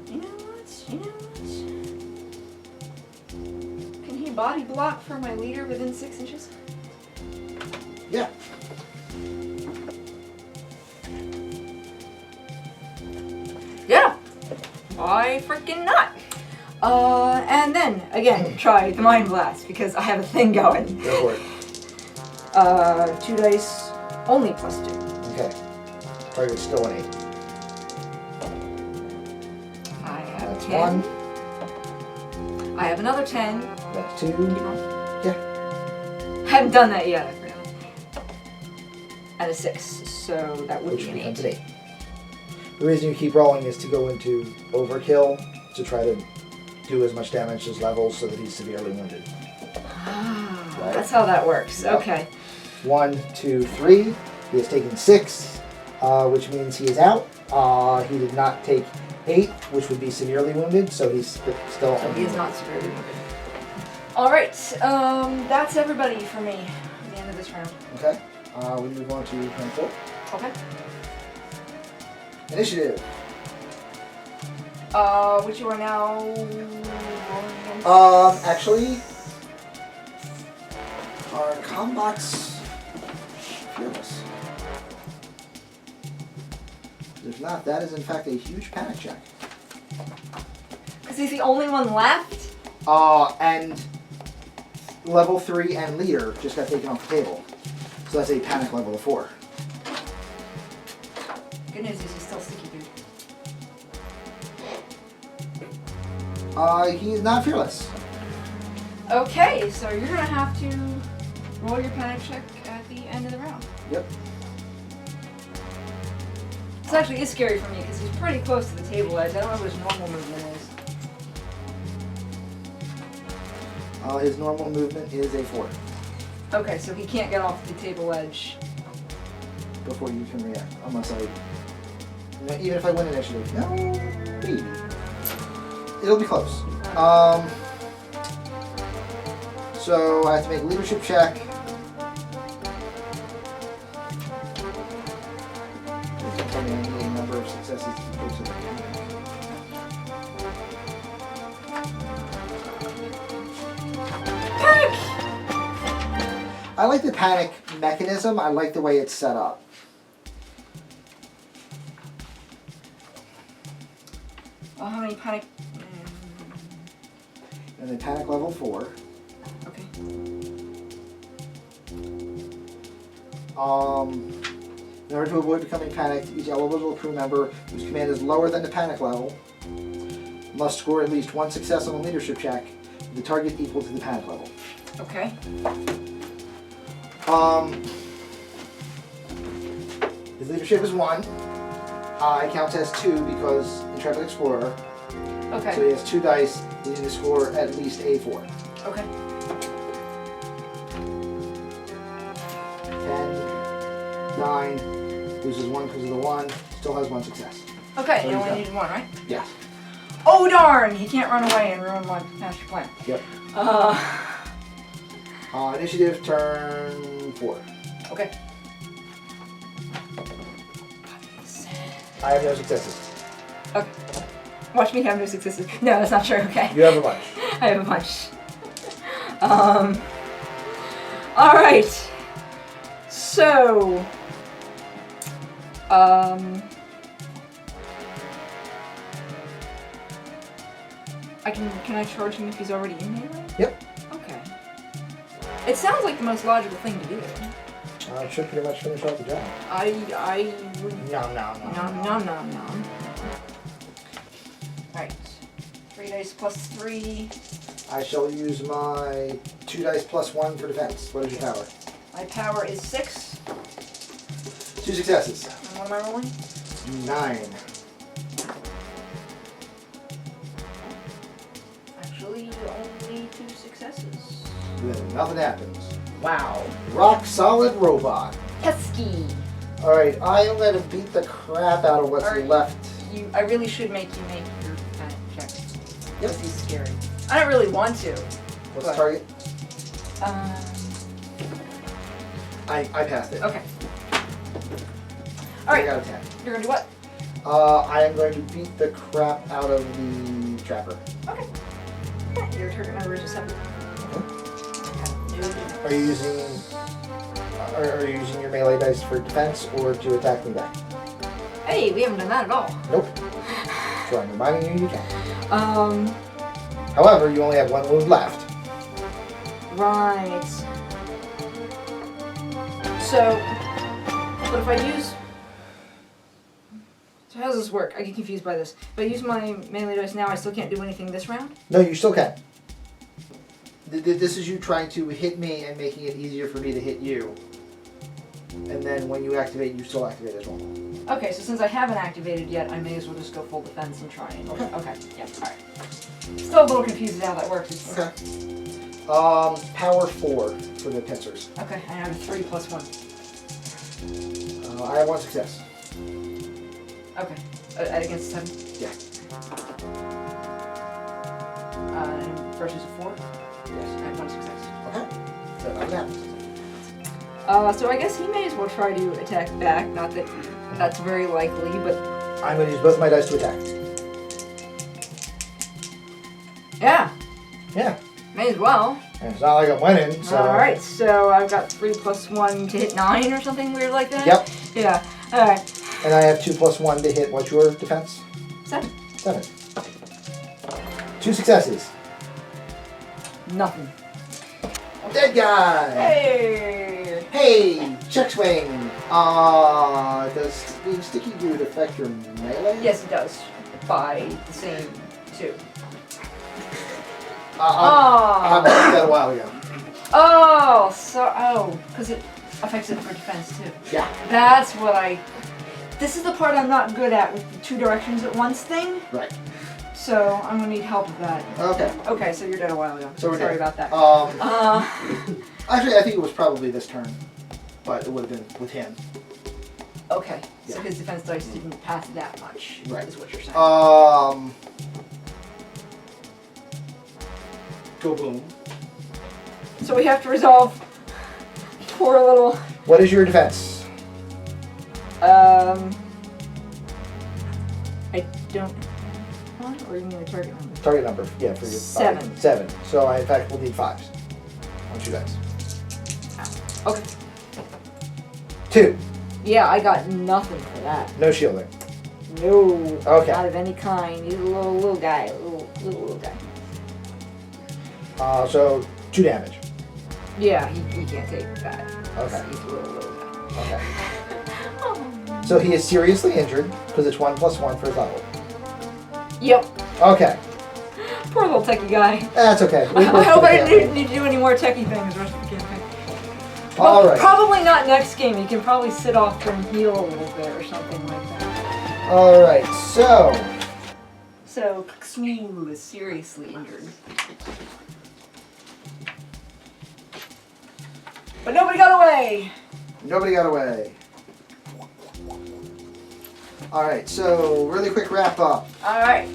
you know what? Can he body block for my leader within 6 inches? Yeah. Yeah. Why freaking not? And then, again, try the Mind Blast, because I have a thing going. Go for it. 2 dice, only plus 2. Okay. Target's still an 8. I have That's 10. 1. I have another 10. That's 2. Yeah. Haven't done that yet, I forgot. And a 6, so that would Which be an becomes 8. an 8. The reason you keep rolling is to go into overkill, to try to do as much damage as levels so that he's severely wounded. Ah, Right. that's how that works. Yep. Okay. 1, 2, 3. He has taken 6, which means he is out. He did not take 8, which would be severely wounded, so he's still So he is not severely wounded. Alright, that's everybody for me at the end of this round. Okay. We move on to turn 4. Okay. Initiative. Which you are now rolling against? Actually, our combat's fearless. If not, that is in fact a huge panic check. Because he's the only one left? And level 3 and leader just got taken off the table. So that's a panic level of 4. Good news is he's still sticky, dude. He's not fearless. Okay, so you're gonna have to roll your panic check at the end of the round. Yep. This actually is scary for me because he's pretty close to the table edge. I don't know what his normal movement is. His normal movement is a 4. Okay, so he can't get off the table edge. before you can react, unless I, even if I win initiative. No, maybe. It'll be close. So I have to make a leadership check. Please tell me I need a number of successes to go to the Panic! I like the panic mechanism. I like the way it's set up. Well, how many panic? And then panic level 4. Okay. In order to avoid becoming panicked, each eligible crew member whose command is lower than the panic level must score at least one success on a leadership check with the target equal to the panic level. Okay. His leadership is 1. It counts as 2 because Intrepid Explorer. Okay. So he has 2 dice. He needs to score at least a 4. Okay. 10, 9, loses 1 because of the 1, still has 1 success. Okay, So you he's only done. needed 1, right? Yeah. Oh darn! He can't run away and ruin my master plan. Yep. Initiative turn 4. Okay. I have no successes. Okay. Watch me have no successes. No, that's not true. Okay. You have a bunch. I have a bunch. All right. So, can I charge him if he's already in melee? Yep. Okay. It sounds like the most logical thing to do. It should pretty much finish off the job. I would. No. Right. 3 dice plus 3. I shall use my 2 dice plus 1 for defense. What is your power? My power is 6. 2 successes. And what am I rolling? 9. Actually, only 2 successes. Then nothing happens. Wow. Rock solid robot. Pesky. Alright, I am going to beat the crap out of what's Alright. left. I really should make you make your panic check. Yep. Because he's scary. I don't really want to. What's But- the target? Um. I passed it. Okay. I Alright. got a 10. You're gonna do what? I am going to beat the crap out of the trapper. Okay. Your target number is a 7. Are you using your melee dice for defense or to attack me back? Hey, we haven't done that at all. Nope. So I'm reminding you can. Um. However, you only have 1 wound left. Right. So, but if I use... So how does this work? I get confused by this. If I use my melee dice now, I still can't do anything this round? No, you still can. This is you trying to hit me and making it easier for me to hit you. And then when you activate, you still activate as well. Okay, so since I haven't activated yet, I may as well just go full defense and try and... Okay, yeah, alright. Still a little confused at how that works. It's, Okay. Power 4 for the pincers. Okay, I have a 3 plus 1. I have 1 success. Okay. At against 7? Yeah. Versus a 4? Yes. I have 1 success. Okay. So nothing happens. So I guess he may as well try to attack back. Not that that's very likely, but I'm going to use both my dice to attack. yeah, Yeah. may as well. And it's not like I'm winning, so... Alright, so I've got 3 plus 1 to hit 9 or something weird like that? Yep. Yeah, alright. And I have 2 plus 1 to hit. What's your defense? 7. 7. 2 successes. Nothing. Dead guy! Hey! Hey! Check swing! Does being sticky dude affect your melee? Yes, it does. By the same 2. I did that a while ago. Because it affects it for defense too. Yeah. That's what this is the part I'm not good at with the 2 directions at once thing. Right. So I'm gonna need help with that. Okay. Okay, so you're dead a while ago. So we're Sorry dead. about that. Actually, I think it was probably this turn, but it would have been with him. Okay, so Yeah. his defense dice didn't pass that much, Right. is what you're saying. Go boom. So we have to resolve poor little, What is your defense? I don't, or you mean the target number? Target number, yeah, for your 7. 7. So I, in fact, will need 5s. On 2 dice. Okay. 2. Yeah, I got nothing for that. No shielding. No. Okay. Not of any kind. He's a little guy. Little guy. So 2 damage. Yeah, he can't take that. Okay. He's a little guy. Okay. So he is seriously injured because it's 1+1 for his level. Yep. Okay. Poor little techie guy. That's okay. I hope I didn't need to do any more techie things the rest of the campaign. All right. Probably not next game. You can probably sit off and heal a little bit or something like that. All right. So So, Smooth is seriously injured. But nobody got away! nobody got away. All right. So really quick wrap up. Alright.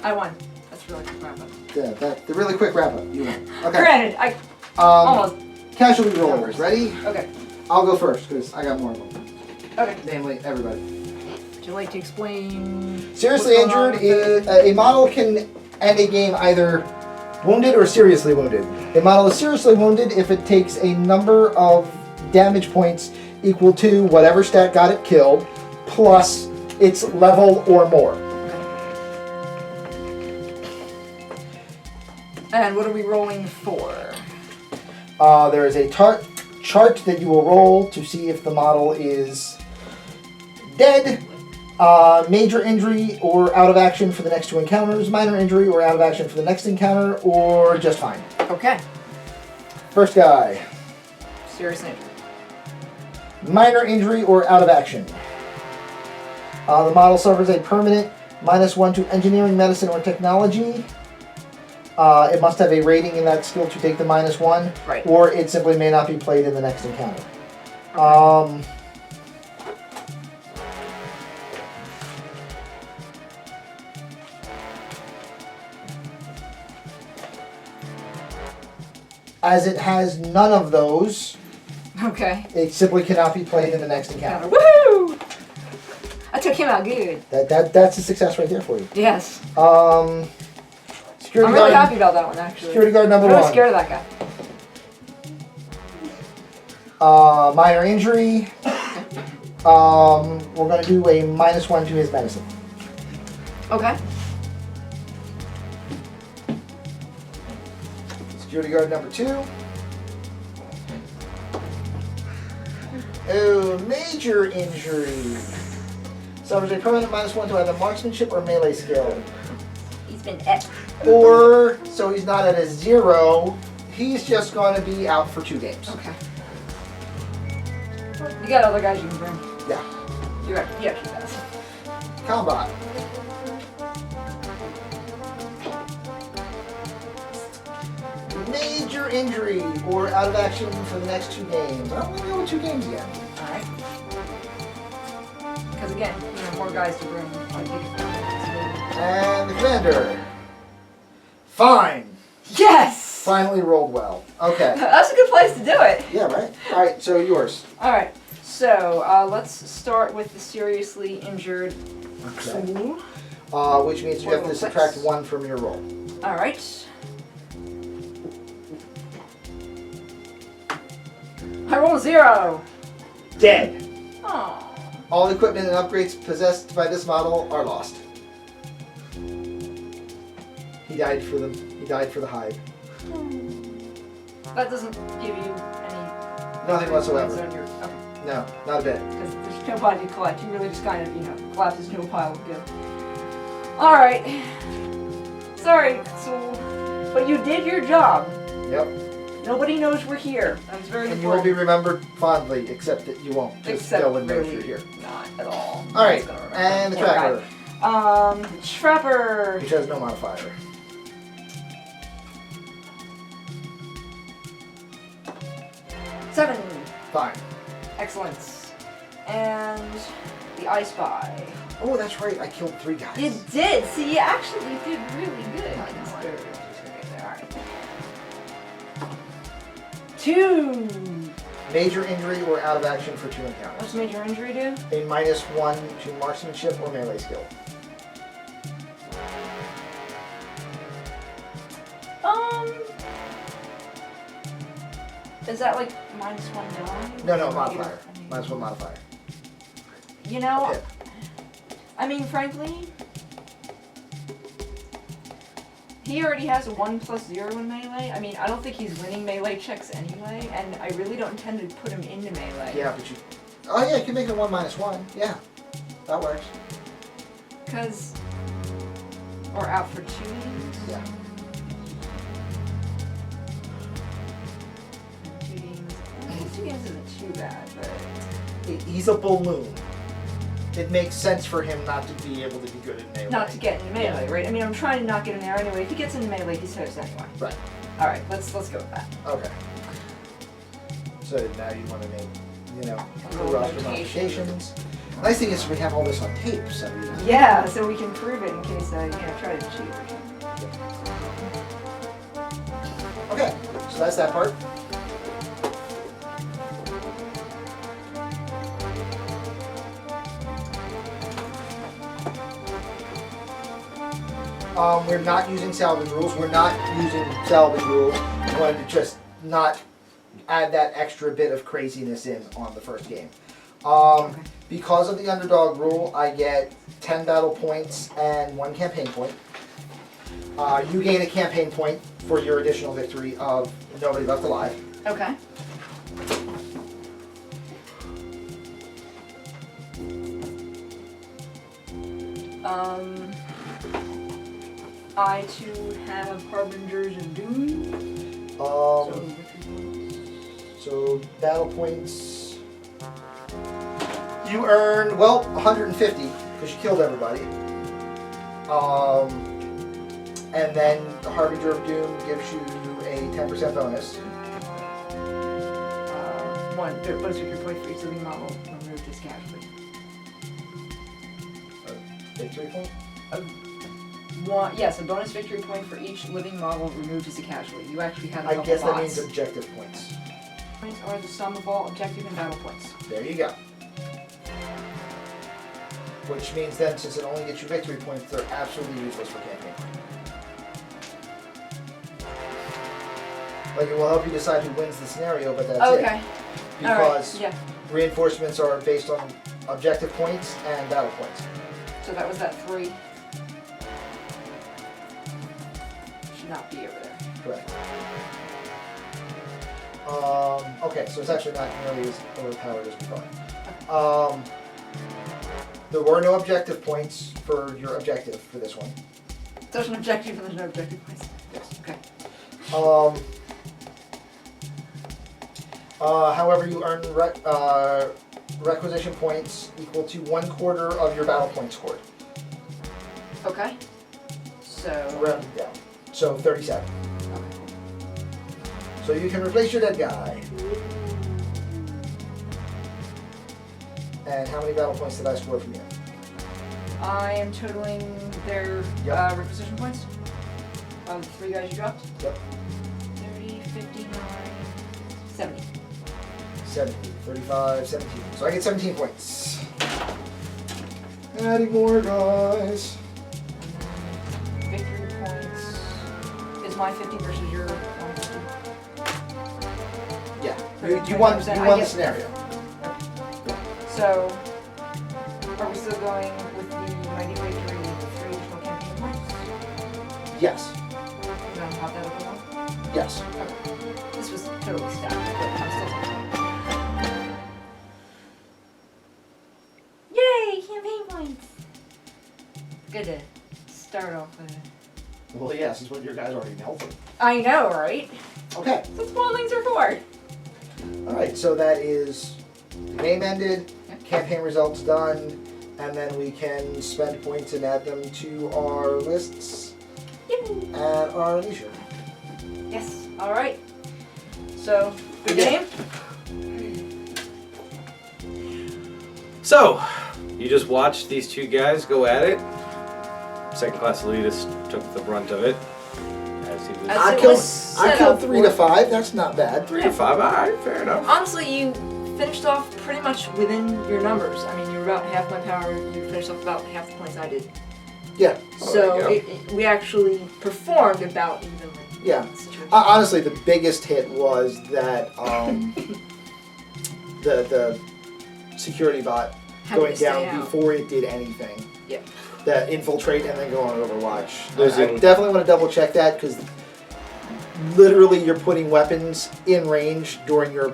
I won. That's really quick wrap up. The really quick wrap up. You win. Okay. Granted, I almost. Casualty rollers. Ready? Okay. I'll go first because I got more of them. Okay. Namely, everybody. Would you like to explain? Seriously what's going on injured, with it? a model can end a game either wounded or seriously wounded. A model is seriously wounded if it takes a number of damage points equal to whatever stat got it killed, plus its level or more. And what are we rolling for? There is a chart that you will roll to see if the model is dead, major injury or out of action for the next 2 encounters, minor injury or out of action for the next encounter, or just fine. Okay. First guy, Serious injury. minor injury or out of action. The model suffers a permanent -1 to engineering, medicine, or technology. It must have a rating in that skill to take the -1, Right. or it simply may not be played in the next encounter. As it has none of those, Okay. it simply cannot be played in the next encounter. Woohoo! I took him out good. That's a success right there for you. Yes. Security I'm really guard. happy about that one, actually. Security guard number I'm really 1. scared of that guy. Minor injury. We're going to do a -1 to his medicine. Okay. Security guard number 2. Oh, major injury. Suffers a permanent -1 to either marksmanship or melee skill. He's been et. Or, so he's not at a 0, he's just going to be out for 2 games. Okay. You got other guys you can bring. Yeah. You actually does. Combat. Major injury or out of action for the next 2 games. I don't want to go with 2 games yet. Alright. Because again, you have more guys to bring. And the commander. Fine. Yes! Finally rolled well. Okay. That's a good place to do it. Yeah, right? Alright, so yours. Alright, so let's start with the seriously injured Okay. fool. Which means you have to subtract 1 from your roll. Alright. I roll 0. Dead. Oh. All equipment and upgrades possessed by this model are lost. He died for the hive. That doesn't give you any... Nothing whatsoever. On your, okay. No, not a bit. Because there's nobody to collect. You really just kind of, collapse his new pile of good. Alright. Sorry, Soul. But you did your job. Yep. Nobody knows we're here. That was very And you will important. be remembered fondly, except that you won't. Just Except no one knows really you're here. not at all. Alright, Nobody's gonna remember. and the Poor trapper, guy. The trapper. which has no modifier. 7. Fine. Excellent. And the I Spy. Oh, that's right. I killed 3 guys. You did. See, you actually did really good. I know. Alright. 2. Major injury or out of action for 2 encounters. What's major injury do? A -1 to marksmanship or melee skill. Is that like -1 die? No, modifier. -1 modifier. You know, Okay. I mean, frankly, he already has a 1 + 0 in melee. I mean, I don't think he's winning melee checks anyway, and I really don't intend to put him into melee. Yeah, but you. Oh yeah, you can make it 1 -1. Yeah, that works. Cause, or out for 2 games. Yeah. 2 games. 2 games isn't too bad, but He's a balloon. It makes sense for him not to be able to be good at melee. not to get into melee, Yeah. right? I mean, I'm trying to not get in there anyway. If he gets into melee, he's toast anyway. Right. All right, let's go with that. Okay. So now you want to make, A full little roster notation. modifications. Nice thing is we have all this on tape, so Yeah, so we can prove it in case I try to cheat or something. Okay, so that's that part. We're not using salvage rules. We're not using salvage rules. We wanted to just not add that extra bit of craziness in on the first game. Because of the underdog rule, I get 10 battle points and 1 campaign point. You gain a campaign point for your additional victory of nobody left alive. Okay. I too have Harbingers and Doom. So battle points. You earn 150 because you killed everybody. And then the Harbinger of Doom gives you a 10% bonus. Bonus victory point for each living model removed as casualty. Victory point? Yes, a bonus victory point for each living model removed as a casualty. You actually have a I couple guess that bots. means objective points. Points are the sum of all objective and battle points. There you go. Which means then, since it only gets you victory points, they're absolutely useless for campaign. Like, it will help you decide who wins the scenario, but that's it. Okay. Because Alright, yeah. reinforcements are based on objective points and battle points. So that was that 3. Should not be over there. Correct. Okay, so it's actually not nearly as overpowered as we thought. There were no objective points for your objective for this one. There's an objective and there's no objective points. Yes. Okay. However, you earn requisition points equal to 1/4 of your battle points scored. Okay. So. Rounded down. So 37. Okay. So you can replace your dead guy. And how many battle points did I score from you? I am totaling their Yep. requisition points. Of the 3 guys you dropped. Yep. 30, 59, 70. 70, 35, 17. So I get 17 points. Adding more guys. And then victory points is my 50 versus your 150. Yeah. You won the scenario. So, are we still going with the mighty victory with 3 additional campaign points? Yes. You want to pop that up a one? Yes. Okay. This was totally stacked, but I'm still fine. Yay! Campaign points! Good to start off with. Well, yeah, since what your guys already melted. I know, right? Okay. That's what things are for. Alright, so that is the game ended, campaign results done, and then we can spend points and add them to our lists Yippee! at our leisure. Yes, alright. So, good Yeah. game? So, you just watched these two guys go at it. Second class elitist took the brunt of it. As he was. I it killed, was set I killed up 3 to 5. That's not bad. 3 to 5. Alright, fair enough. Honestly, you finished off pretty much within your numbers. I mean, you were about half my power. You finished off about half the points I did. Yeah. So there you we actually performed about evenly. Yeah. in the situation. Honestly, the biggest hit was that the security bot Having going to stay down out. before it did anything. Yep. That infiltrate and then go on Overwatch. I Losing- definitely want to double check that because literally you're putting weapons in range during your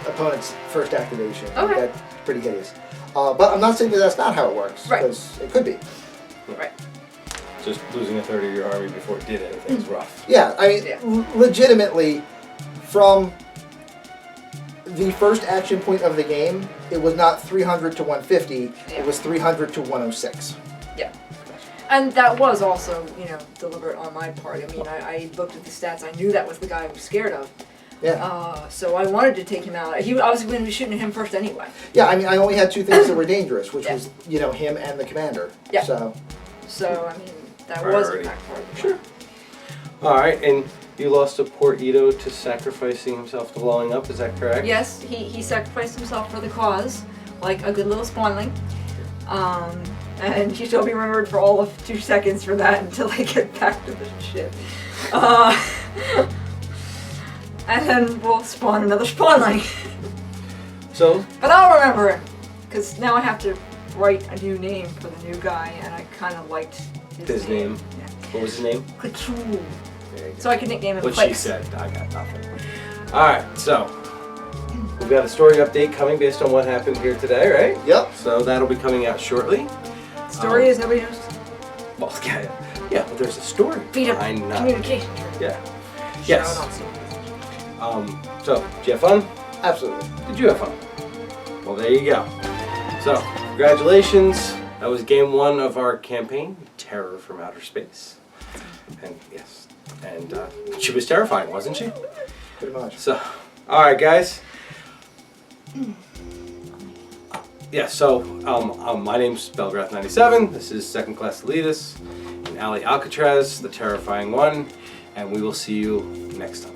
opponent's first activation. Okay. That's pretty hideous. But I'm not saying that that's not how it works Right. because it could be. Right. Just losing a third of your army before it did anything is rough. Yeah, I mean, Yeah. legitimately, from the first action point of the game, it was not 300 to 150, Yeah. it was 300 to 106. Yeah. And that was also, deliberate on my part. I mean, I looked at the stats. I knew that was the guy I was scared of. Yeah. So I wanted to take him out. He I was going to be shooting at him first anyway. Yeah, I mean, I only had 2 things that were dangerous, which Yeah. was, him and the commander. Yeah. So, I mean, that was Priority. a fact part of the Sure. Alright, and you lost a poor Ito to sacrificing himself to blowing up, is that correct? Yes, he sacrificed himself for the cause, like a good little spawnling. And she'll be remembered for all of 2 seconds for that until they get back to the ship. And then we'll spawn another spawnling. So, But I'll remember him, because now I have to write a new name for the new guy, and I kind of liked his name. Yeah. What was his name? Cthulhu. There you go. So I can nickname him What Place. she said. I got nothing. Alright, so we've got a story update coming based on what happened here today, right? yep. So that'll be coming out shortly. Story is nobody knows. Well, yeah, but there's a story Beat up behind communication. Yeah. Shout Yes. out to- So, did you have fun? Absolutely. Did you have fun? Well, there you go. So, congratulations. That was game 1 of our campaign, Terror from Outer Space. And yes, and she was terrifying, wasn't she? Pretty much. So, all right, guys. Yeah. So, my name's Belgrath97. This is Second Class Elitist and Ali Alcatraz, the terrifying one, and we will see you next time.